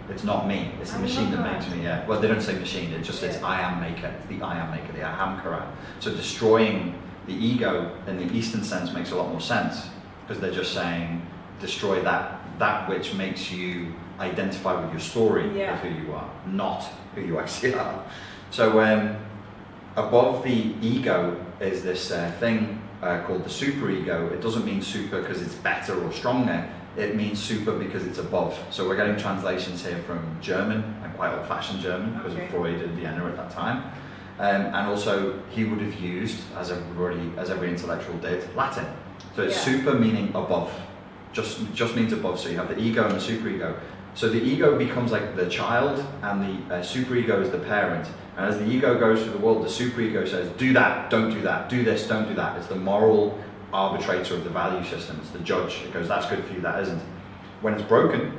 It's not me, it's the machine that makes me, yeah. Well, they don't say machine, it just says I am maker. It's the I am maker, the ahamkara. So destroying the ego in the Eastern sense makes a lot more sense, because they're just saying destroy that which makes you identify with your story of who you are, not who you actually are. So above the ego is this thing called the superego. It doesn't mean super because it's better or stronger. It means super because it's above. So we're getting translations here from German, and quite old-fashioned German, because of Freud in Vienna at that time. And also he would have used, as every intellectual did, Latin. So it's Yeah. super meaning above, just means above. So you have the ego and the superego. So the ego becomes like the child, and the superego is the parent. And as the ego goes through the world, the superego says, do that, don't do that, do this, don't do that. It's the moral arbitrator of the value system. It's the judge. It goes, that's good for you, that isn't. When it's broken,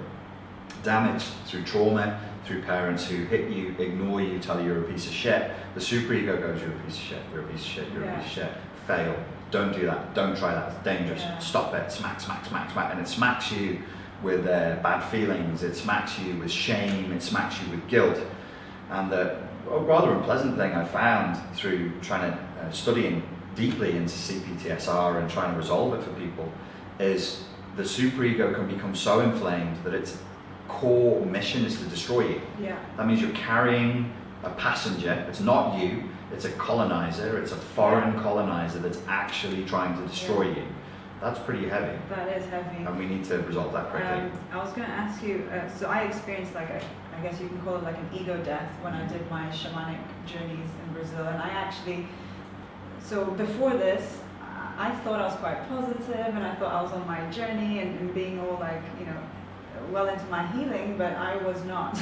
damaged through trauma, through parents who hit you, ignore you, tell you you're a piece of shit, the superego goes, you're a piece of shit, you're a piece of shit, you're a piece of shit, fail, don't do that, don't try that, it's dangerous, stop it, smack, smack, smack, smack, and it smacks you with bad feelings, it smacks you with shame, it smacks you with guilt. And the rather unpleasant thing I found through trying to studying deeply into CPTSR and trying to resolve it for people is the superego can become so inflamed that its core mission is to destroy you. Yeah. That means you're carrying a passenger. It's not you. It's a colonizer. It's a foreign colonizer that's actually trying to destroy you. That's pretty heavy. That is heavy. And we need to resolve that quickly. I was going to ask you, so I experienced like I guess you can call it like an ego death when I did my shamanic journeys in Brazil. And I actually, so before this, I thought I was quite positive and I thought I was on my journey and being all like, you know, well into my healing, but I was not.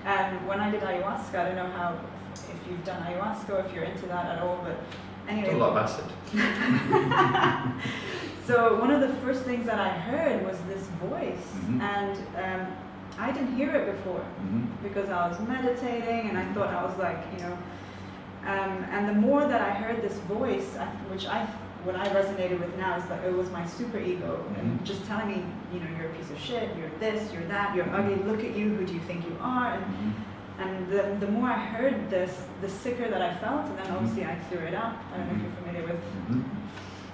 And when I did ayahuasca, I don't know how, if you've done ayahuasca or if you're into that at all, but anyway. A lot of acid. So one of the first things that I heard was this voice, and I didn't hear it before because I was meditating and I thought I was like, you know, and the more that I heard this voice, what I resonated with now is like it was my super ego just telling me, you know, you're a piece of shit, you're this, you're that, you're ugly, look at you, who do you think you are? And the more I heard this, the sicker that I felt, and then obviously I threw it up. I don't know if you're familiar with.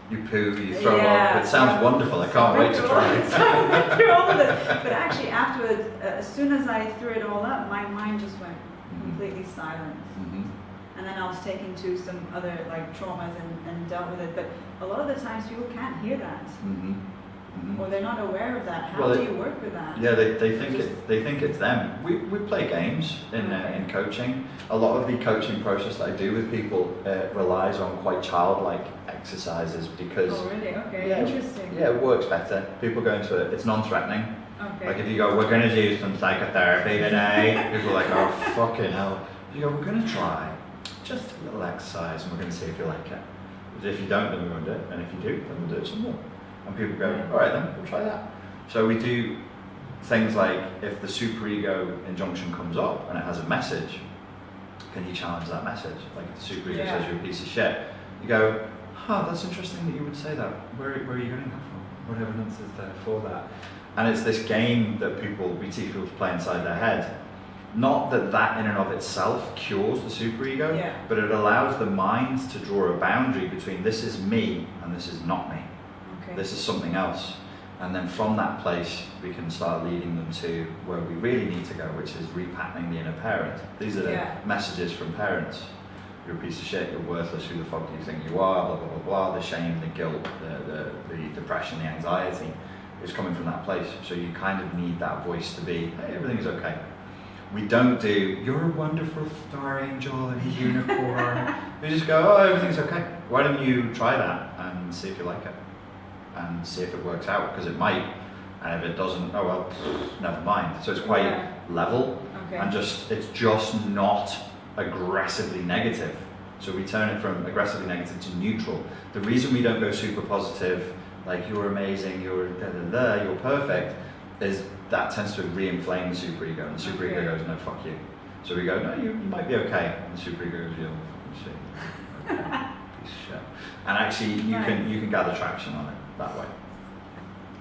You poo, you throw up. It sounds wonderful. I can't wait to try it. So I went through all of this, but actually afterwards, as soon as I threw it all up, my mind just went completely silent. And then I was taken to some other like traumas and dealt with it. But a lot of the times people can't hear that, or they're not aware of that. How do you work with that? Yeah, they think it's them. We play games in coaching. A lot of the coaching process that I do with people relies on quite childlike exercises because. Oh really? Okay, interesting. Yeah, it works better. People go into it. It's non-threatening. Okay. Like if you go, we're going to do some psychotherapy today. People are like, oh fucking hell. You go, we're going to try just a little exercise and we're going to see if you like it. But if you don't, then we won't do it. And if you do, then we'll do it some more. And people go, all right then, we'll try that. So we do things like if the superego injunction comes up and it has a message, can you challenge that message? Like if the superego says you're a piece of shit, you go, that's interesting that you would say that. Where are you getting that from? What evidence is there for that? And it's this game that we teach people to play inside their head. Not that in and of itself cures the superego, but it allows the mind to draw a boundary between this is me and this is not me. Okay. This is something else. And then from that place, we can start leading them to where we really need to go, which is repatterning the inner parent. These are the messages from parents. You're a piece of shit, you're worthless, who the fuck do you think you are, blah, blah, blah, blah. The shame, the guilt, the depression, the anxiety is coming from that place. So you kind of need that voice to be, hey, everything's okay. We don't do, you're a wonderful star angel and a unicorn. We just go, oh, everything's okay. Why don't you try that and see if you like it? And see if it works out, because it might. And if it doesn't, oh well, never mind. So it's quite level, and it's just not aggressively negative. So we turn it from aggressively negative to neutral. The reason we don't go super positive, like you're amazing, you're da-da-da, you're perfect, is that tends to re-inflame the superego, and the superego goes, no, fuck you. So we go, no, you might be okay, and the superego goes, yeah, fucking shit. Okay, piece of shit. And actually, you can gather traction on it that way.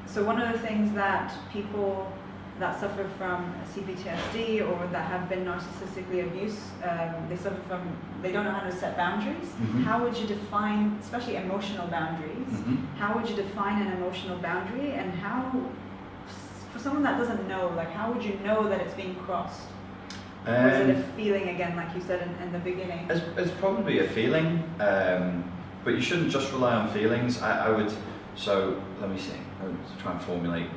So one of the things that people that suffer from CPTSD or that have been narcissistically abused, they don't know how to set boundaries. How would you define, especially emotional boundaries, how would you define an emotional boundary, and how, for someone that doesn't know, like how would you know that it's being crossed? Or is it a feeling again, like you said in the beginning? It's probably a feeling, but you shouldn't just rely on feelings. I would, so let me see, I would try and formulate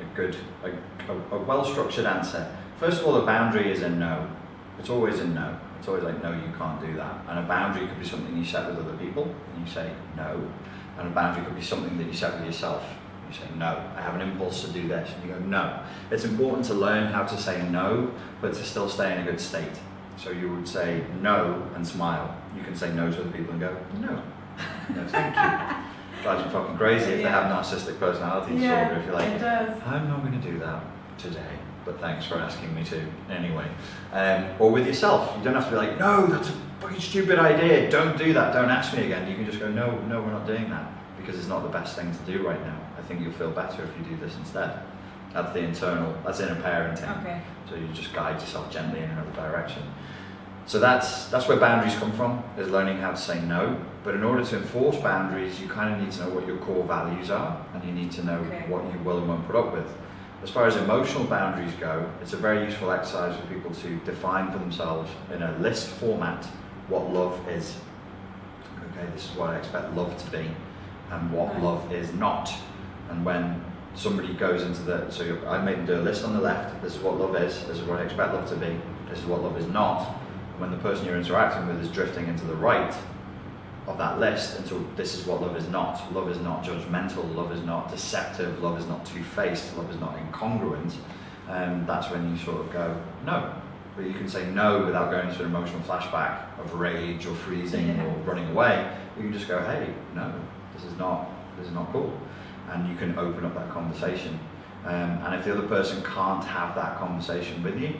a well-structured answer. First of all, a boundary is a no. It's always a no. It's always like, no, you can't do that. And a boundary could be something you set with other people, and you say no. And a boundary could be something that you set with yourself. You say, no, I have an impulse to do this. And you go, no. It's important to learn how to say no, but to still stay in a good state. So you would say no and smile. You can say no to other people and go, no. No, thank you. Drives me fucking crazy if they have narcissistic personality disorder. If you're like, it does. I'm not going to do that today, but thanks for asking me to anyway. Or with yourself, you don't have to be like, no, that's a fucking stupid idea. Don't do that. Don't ask me again. You can just go, no, we're not doing that, because it's not the best thing to do right now. I think you'll feel better if you do this instead. That's the internal. That's inner parenting. Okay. So you just guide yourself gently in another direction. So that's where boundaries come from, is learning how to say no. But in order to enforce boundaries, you kind of need to know what your core values are, and you need to know what you will and won't put up with. As far as emotional boundaries go, it's a very useful exercise for people to define for themselves in a list format what love is. Okay, this is what I expect love to be, and what love is not. And when somebody goes into I make them do a list on the left. This is what love is. This is what I expect love to be. This is what love is not. When the person you're interacting with is drifting into the right of that list, until this is what love is not. Love is not judgmental, love is not deceptive, love is not two-faced, love is not incongruent. That's when you sort of go, no. But you can say no without going into an emotional flashback of rage or freezing or running away. You can just go, hey, no, this is not cool. And you can open up that conversation. And if the other person can't have that conversation with you,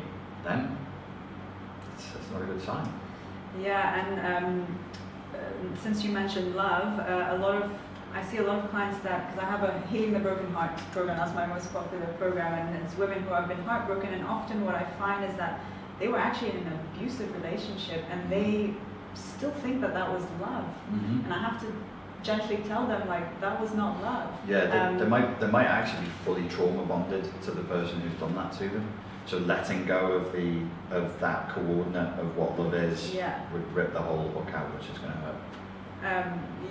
then it's not a good sign. Yeah, and since you mentioned love, I see a lot of clients that, because I have a Healing the Broken Heart program, that's my most popular program, and it's women who have been heartbroken, and often what I find is that they were actually in an abusive relationship and they still think that was love. Mm-hmm. And I have to gently tell them, like, that was not love. Yeah, they might actually be fully trauma bonded to the person who's done that to them. So letting go of that coordinate of what love is would rip the whole book out, which is going to hurt.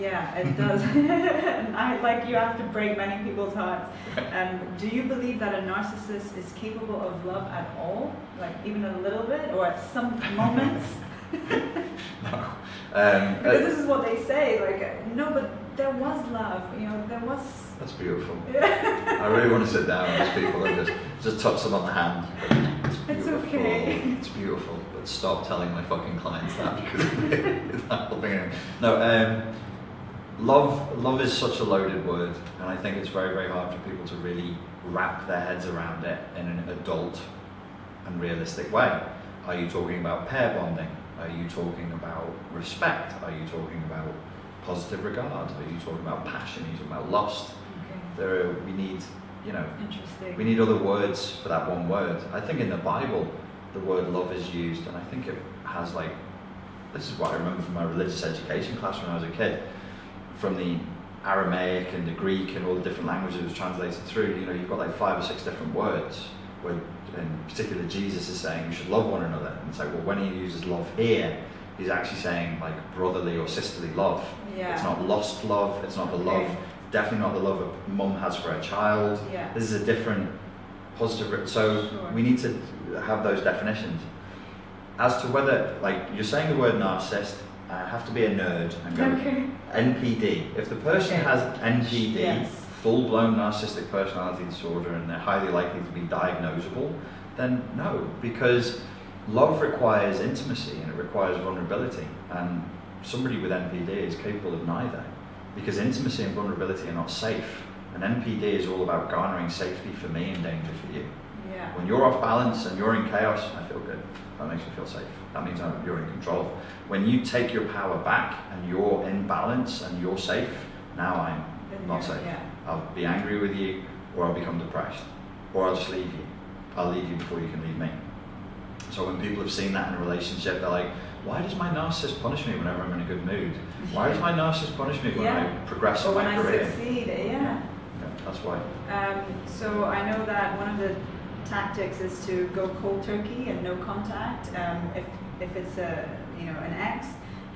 Yeah, it does. You have to break many people's hearts. Do you believe that a narcissist is capable of love at all? Like even a little bit, or at some moments? No. Because this is what they say. Like, no, but there was love. There was. That's beautiful. I really want to sit down with these people and just touch them on the hand. It's okay. It's beautiful, but stop telling my fucking clients that, because it's not helping anyone. No, love is such a loaded word, and I think it's very, very hard for people to really wrap their heads around it in an adult and realistic way. Are you talking about pair bonding? Are you talking about respect? Are you talking about positive regard? Are you talking about passion? Are you talking about lust? Okay. We need other words for that one word. I think in the Bible, the word love is used, and I think it has this is what I remember from my religious education class when I was a kid, from the Aramaic and the Greek and all the different languages it was translated through. You've got 5 or 6 different words where, in particular, Jesus is saying you should love one another. And it's well, when he uses love here, he's actually saying brotherly or sisterly love. Yeah. It's not lust love. It's not the love. Definitely not the love a mum has for her child. Yeah. This is a different positive. So we need to have those definitions. As to whether, you're saying the word narcissist, I have to be a nerd and go NPD. If the person has NPD, full-blown narcissistic personality disorder, and they're highly likely to be diagnosable, then no, because love requires intimacy and it requires vulnerability, and somebody with NPD is capable of neither, because intimacy and vulnerability are not safe, and NPD is all about garnering safety for me and danger for you. Yeah. When you're off balance and you're in chaos, I feel good. That makes me feel safe. That means you're in control. When you take your power back and you're in balance and you're safe, now I'm not safe. Yeah. I'll be angry with you, or I'll become depressed, or I'll just leave you. I'll leave you before you can leave me. So when people have seen that in a relationship, they're like, why does my narcissist punish me whenever I'm in a good mood? Why does my narcissist punish me when I progress in my career? When I succeed, yeah. That's why. So I know that one of the tactics is to go cold turkey and no contact. If it's an ex.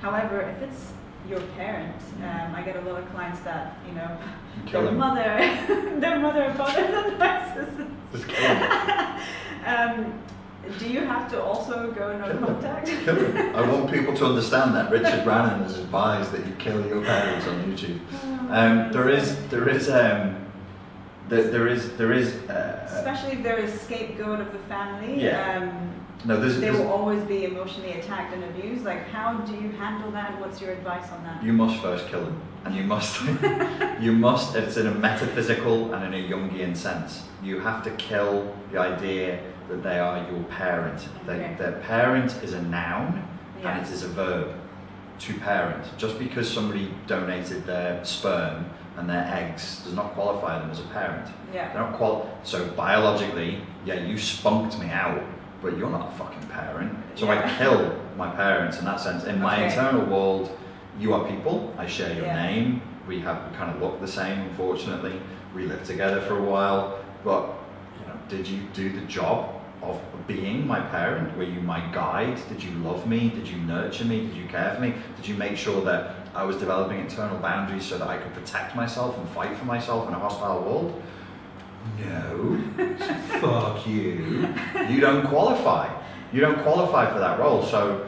However, if it's your parent, I get a lot of clients that their mother and father are narcissists. Do you have to also go no contact? Kill them. I want people to understand that Richard Grannon has advised that you kill your parents on YouTube. Especially if they're a scapegoat of the family. Yeah. They will always be emotionally attacked and abused. Like, how do you handle that? What's your advice on that? You must first kill them, and you must. It's in a metaphysical and in a Jungian sense. You have to kill the idea that they are your parent. Okay. Their parent is a noun, Yeah. and it is a verb. To parent. Just because somebody donated their sperm and their eggs does not qualify them as a parent. Yeah. They're not so biologically, yeah, you spunked me out, but you're not a fucking parent. So Yeah. I kill my parents in that sense. In my Okay. internal world, you are people. I share your Yeah. name. We kind of look the same, unfortunately. We lived together for a while, but did you do the job of being my parent? Were you my guide? Did you love me? Did you nurture me? Did you care for me? Did you make sure that I was developing internal boundaries so that I could protect myself and fight for myself in a hostile world? No. Fuck you. You don't qualify. You don't qualify for that role. So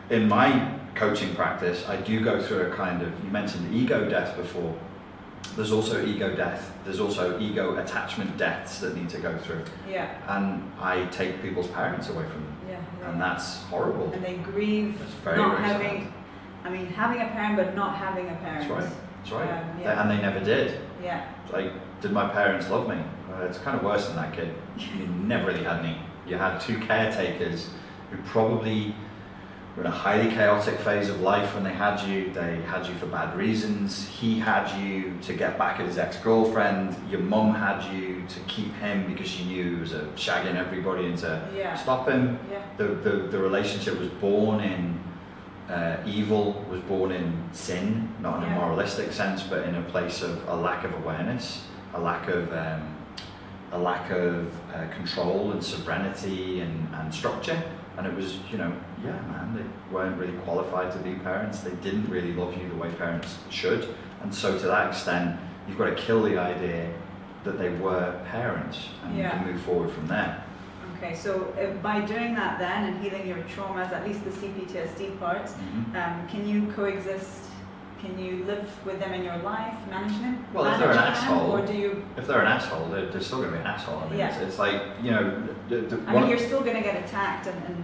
in my coaching practice, I do go through a kind of, you mentioned ego death before. There's also ego death. There's also ego attachment deaths that need to go through. Yeah. And I take people's parents away from them. Yeah. And that's horrible. And they grieve That's very, not very having, sad. I mean, having a parent but not having a parent. That's right. That's right. Yeah. And they never did. Yeah. Like, did my parents love me? It's kind of worse than that, kid. You never really had any. You had two caretakers who probably were in a highly chaotic phase of life when they had you. They had you for bad reasons. He had you to get back at his ex-girlfriend. Your mum had you to keep him because she knew he was shagging everybody and to stop him. Yeah. The relationship was born in evil, was born in sin, not in a moralistic sense, but in a place of a lack of awareness, a lack of control and sovereignty and structure. And it was, they weren't really qualified to be parents. They didn't really love you the way parents should. And so to that extent, you've got to kill the idea that they were parents, and you can move forward from there. Okay, so by doing that then and healing your traumas, at least the CPTSD part, can you coexist? Can you live with them in your life, manage them? Well, if they're an asshole, or do you? If they're an asshole, they're still going to be an asshole. I mean, it's like, you're still going to get attacked and.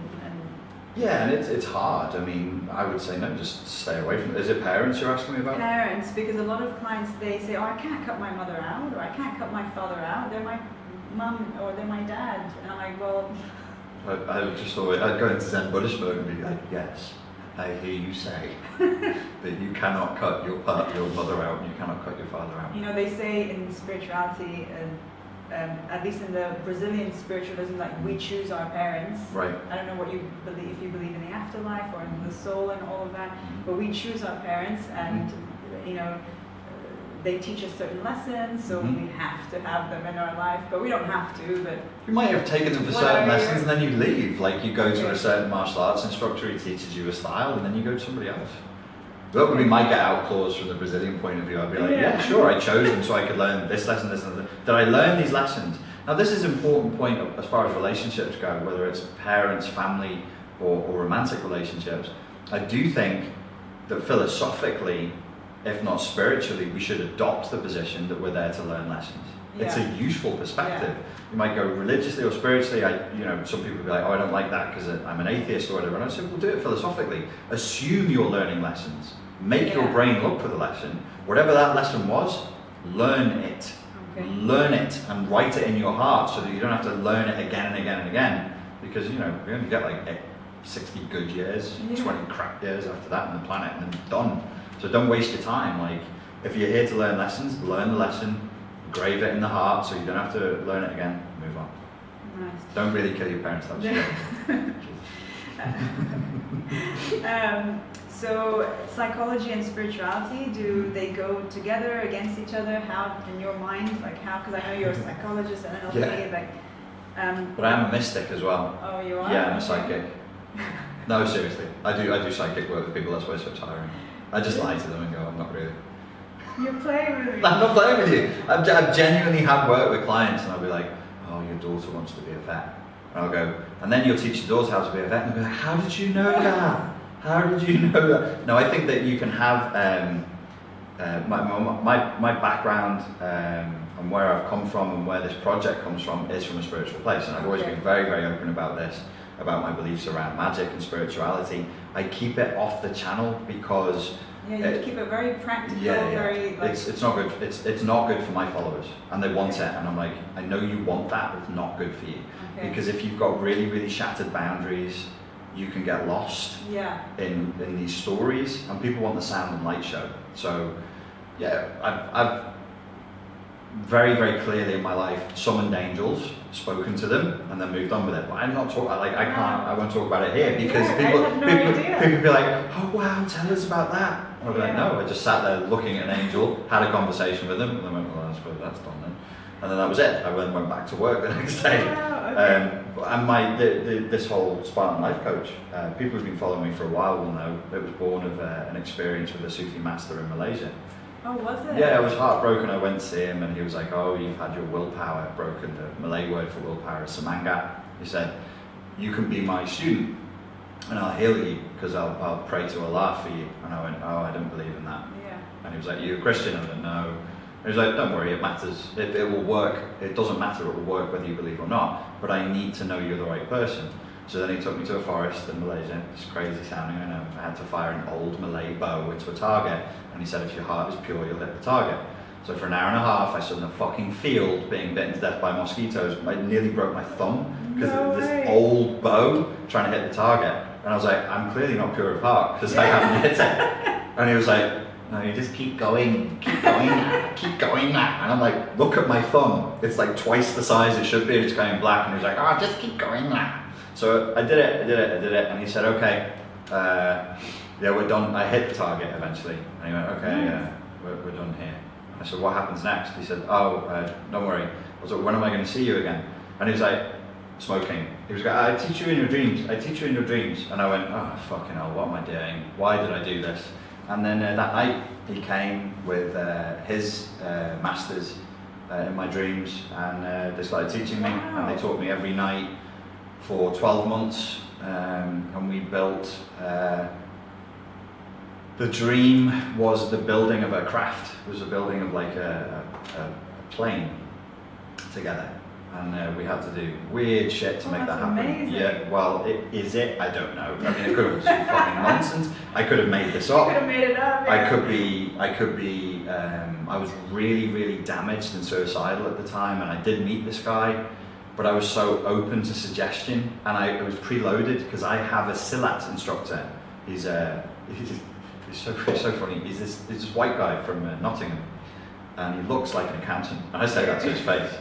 Yeah, and it's hard. I mean, I would say no, just stay away from it. Is it parents you're asking me about? Parents, because a lot of clients, they say, oh, I can't cut my mother out, or I can't cut my father out. They're my mum or they're my dad. And I'm like, well. I'd go into Zen Buddhist mode and be like, yes, I hear you say that you cannot cut your mother out and you cannot cut your father out. They say in spirituality, at least in the Brazilian spiritualism, like we choose our parents. Right. I don't know what you believe, if you believe in the afterlife or in the soul and all of that, but we choose our parents, and they teach us certain lessons, so we have to have them in our life, but we don't have to. But you might have taken them for certain lessons and then you leave. Like you go to a certain martial arts instructor, he teaches you a style, and then you go to somebody else. That would be my get out clause from the Brazilian point of view. I'd be like, yeah, sure, I chose them so I could learn this lesson, this, and that. Did I learn these lessons? Now, this is an important point as far as relationships go, whether it's parents, family, or romantic relationships. I do think that philosophically, if not spiritually, we should adopt the position that we're there to learn lessons. Yeah. It's a useful perspective. Yeah. You might go religiously or spiritually. Some people will be like, oh, I don't like that because I'm an atheist or whatever. And I say, well, do it philosophically. Assume you're learning lessons. Make your brain look for the lesson. Whatever that lesson was, learn it. Okay. Learn it and write it in your heart so that you don't have to learn it again and again and again. Because, we only get like 60 good years, 20 crap years after that on the planet, and then done. So don't waste your time. Like, if you're here to learn lessons, learn the lesson, grave it in the heart so you don't have to learn it again, move on. Nice. Don't really kill your parents, So psychology and spirituality, do they go together, against each other? How, in your mind, because I know you're a psychologist and an LP, but I'm a mystic as well. Oh, you are? Yeah, I'm a psychic. No, seriously. I do psychic work with people, that's why it's so tiring. I just lie to them and go, I'm not really. You're playing with me. I'm not playing with you. I've genuinely had work with clients and I'll be like, oh, your daughter wants to be a vet. And I'll go, and then you'll teach your daughter how to be a vet, and they'll be like, how did you know that? How did you know that? No, I think that you can have my background and where I've come from and where this project comes from is from a spiritual place, and I've always been very, very open about this, about my beliefs around magic and spirituality. I keep it off the channel because you keep it very practical. Very like... it's not good. It's not good for my followers, and they want it, and I'm like, I know you want that, but it's not good for you, because if you've got really, really shattered boundaries, you can get lost in these stories, and people want the sound and light show. So I've very, very clearly in my life summoned angels, spoken to them, and then moved on with it. But I'm not talking, I won't talk about it here, because people be like, oh wow, tell us about that. And I'll be like, no, I just sat there looking at an angel, had a conversation with them, and then went, well, I suppose that's done then. And then that was it. I went back to work the next day. And this whole Spartan life coach, people who've been following me for a while will know it was born of an experience with a Sufi master in Malaysia. Oh, was it? Yeah, I was heartbroken. I went to see him, and he was like, oh, you've had your willpower broken. The Malay word for willpower is semangat. He said, you can be my student, and I'll heal you, because I'll pray to Allah for you. And I went, oh, I don't believe in that. Yeah. And he was like, you're a Christian? I went, no. He was like, don't worry, it matters. It will work. It doesn't matter, it will work whether you believe or not, but I need to know you're the right person. So then he took me to a forest in Malaysia. It's crazy sounding, I know. I had to fire an old Malay bow into a target, and he said, if your heart is pure, you'll hit the target. So for an hour and a half, I stood in a fucking field being bitten to death by mosquitoes. I nearly broke my thumb because of this old bow trying to hit the target. And I was like, I'm clearly not pure of heart because I haven't hit it. And he was like, no, you just keep going, keep going, keep going. And I'm like, look at my thumb. It's like twice the size it should be. It's going black. And he was like, oh, just keep going. So I did it. And he said, okay, yeah, we're done. I hit the target eventually. And he went, okay, we're done here. I said, what happens next? He said, oh, don't worry. I was like, when am I going to see you again? And he was like, smoking. He was like, I teach you in your dreams. I teach you in your dreams. And I went, oh, fucking hell, what am I doing? Why did I do this? And then that night he came with his masters in my dreams, and they started teaching me, and they taught me every night for 12 months, and we built, the dream was the building of a craft. It was a building of like a plane together. And we had to do weird shit to make that happen. Amazing. Yeah, well, is it? I don't know. I mean, it could have been some fucking nonsense. I could have made this up. You could have made it up. Yeah. I could be, I was really, really damaged and suicidal at the time, and I did meet this guy, but I was so open to suggestion, and it was preloaded, because I have a Silat instructor. He's so funny. He's this white guy from Nottingham, and he looks like an accountant. And I say that to his face.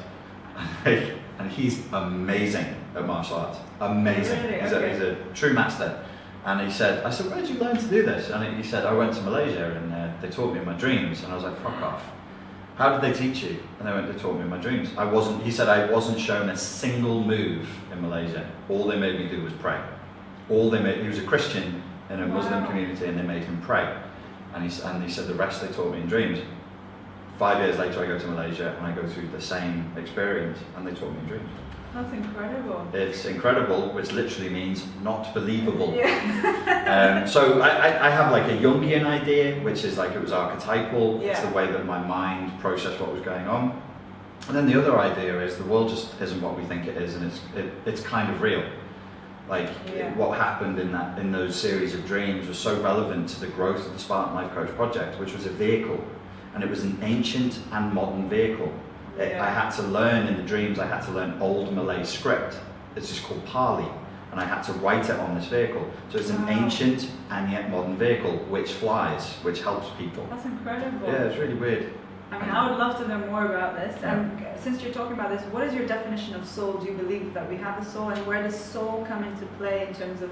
And he's amazing at martial arts. Amazing. Really? He's a true master. And I said, where did you learn to do this? And he said, I went to Malaysia, and they taught me in my dreams. And I was like, fuck off. How did they teach you? And they taught me in my dreams. He said, I wasn't shown a single move in Malaysia. All they made me do was pray. He was a Christian in a Muslim community, and they made him pray. And he said, the rest they taught me in dreams. 5 years later, I go to Malaysia, and I go through the same experience, and they taught me in dreams. That's incredible. It's incredible, which literally means not believable. Yeah. So I have like a Jungian idea, which is like it was archetypal. Yeah. It's the way that my mind processed what was going on. And then the other idea is the world just isn't what we think it is, and it's kind of real. Like what happened in those series of dreams was so relevant to the growth of the Spartan Life Coach project, which was a vehicle. And it was an ancient and modern vehicle. I had to learn in the dreams, I had to learn old Malay script. It's just called Pali. And I had to write it on this vehicle. So it's an ancient and yet modern vehicle, which flies, which helps people. That's incredible. Yeah, it's really weird. I mean, I would love to know more about this. And since you're talking about this, what is your definition of soul? Do you believe that we have a soul? And where does soul come into play in terms of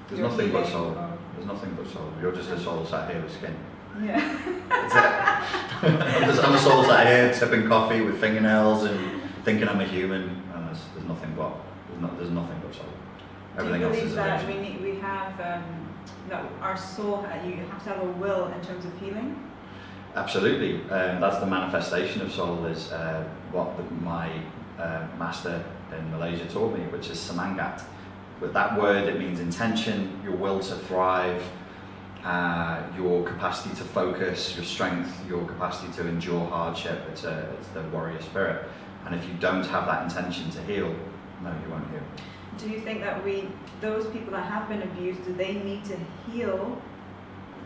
There's nothing but soul. There's nothing but soul. You're just a soul sat here with skin. Yeah. That's it. I'm a soul sat here tipping coffee with fingernails and thinking I'm a human, and there's nothing but soul. Everything else is that illusion. we have that our soul, you have to have a will in terms of healing? Absolutely. That's the manifestation of soul, is my master in Malaysia taught me, which is semangat. With that word, it means intention, your will to thrive, your capacity to focus, your strength, your capacity to endure hardship. It's the warrior spirit. And if you don't have that intention to heal, no, you won't heal. Do you think that those people that have been abused, do they need to heal,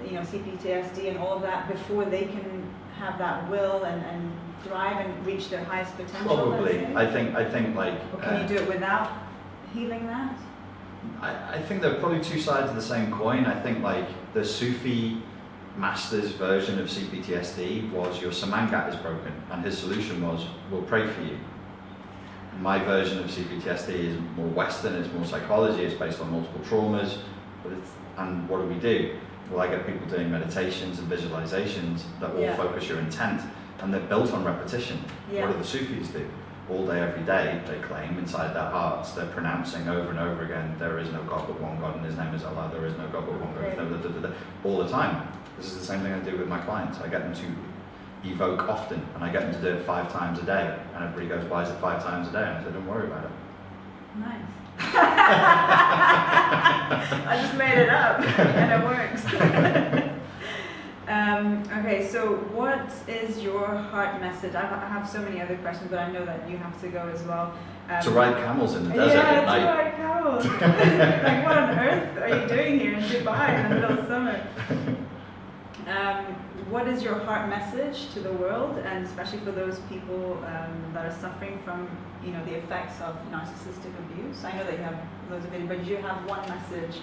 CPTSD and all of that before they can have that will and thrive and reach their highest potential? Probably. I think like. Or can you do it without healing that? I think they're probably two sides of the same coin. I think like the Sufi master's version of CPTSD was your semangat is broken, and his solution was, we'll pray for you. My version of CPTSD is more Western, it's more psychology, it's based on multiple traumas, and what do? Well, I get people doing meditations and visualizations that all focus your intent, and they're built on repetition. What do the Sufis do? All day, every day, they claim inside their hearts, they're pronouncing over and over again, there is no God but one God, and his name is Allah, there is no God but one God, all the time. This is the same thing I do with my clients. I get them to evoke often, and I get them to do it 5 times a day, and everybody goes, why is it 5 times a day? And I say, don't worry about it. Nice. I just made it up, and it works. Okay, so what is your heart message? I have so many other questions, but I know that you have to go as well. To ride camels in the desert at night. Yeah, to ride camels. Like, what on earth are you doing here in Dubai in the middle of summer? What is your heart message to the world, and especially for those people that are suffering from, the effects of narcissistic abuse? I know that you have loads of it, but do you have one message?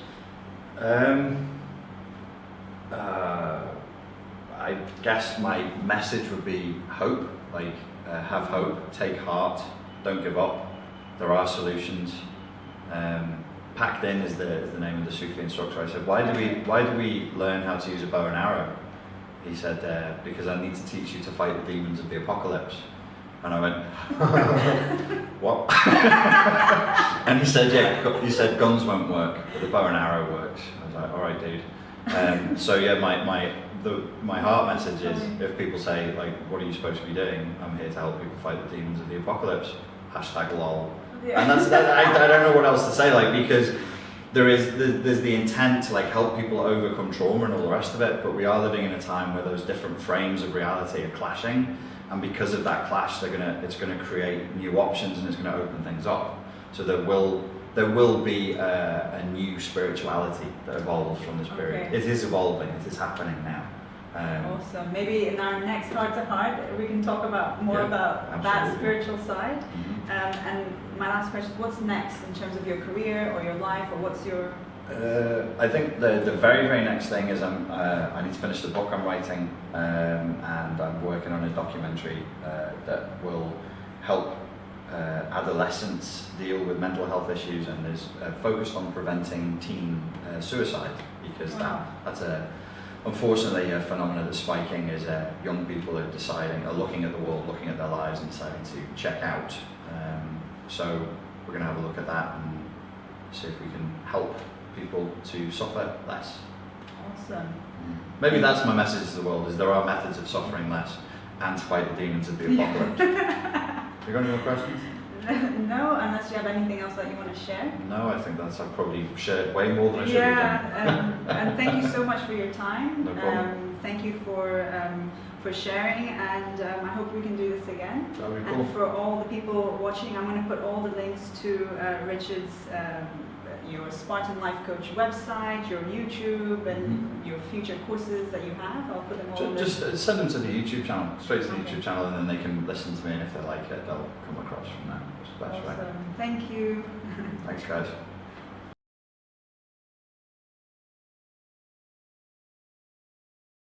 I guess my message would be hope. Like, have hope, take heart, don't give up. There are solutions. Vaknin is the name of the Sufi instructor. I said, why do we learn how to use a bow and arrow? He said, because I need to teach you to fight the demons of the apocalypse. And I went, what? And he said, yeah, he said guns won't work, but the bow and arrow works. I was like, all right, dude. So yeah, my heart message is, if people say, like, what are you supposed to be doing? I'm here to help people fight the demons of the apocalypse. #lol. Yeah. And I don't know what else to say, like, because there's the intent to, like, help people overcome trauma and all the rest of it, but we are living in a time where those different frames of reality are clashing, and because of that clash, it's gonna create new options, and it's gonna open things up. So there will be a new spirituality that evolves from this period. Okay. It is evolving. It is happening now. Awesome. Maybe in our next Heart to Heart, we can talk about more about that spiritual side. Mm-hmm. And my last question: what's next in terms of your career or your life, or what's your? I think the very, very next thing is I need to finish the book I'm writing, and I'm working on a documentary that will help adolescents deal with mental health issues, and is focused on preventing teen suicide, because that's unfortunately a phenomenon that's spiking. Is young people are looking at the world, looking at their lives, and deciding to check out. So we're going to have a look at that and see if we can help people to suffer less. Awesome. Maybe that's my message to the world: is there are methods of suffering less, and to fight the demons of the apocalypse. You got any more questions? No, unless you have anything else that you want to share. No, I think I've probably shared way more than I should have done. And thank you so much for your time. No problem. Thank you for sharing, and I hope we can do this again. That'd be cool. And for all the people watching, I'm going to put all the links to Richard's your Spartan Life Coach website, your YouTube, and your future courses that you have. I'll put them all. Just send them to the YouTube channel, straight to the YouTube channel, and then they can listen to me. And if they like it, they'll come across from there. Awesome. Thank you. Thanks, guys.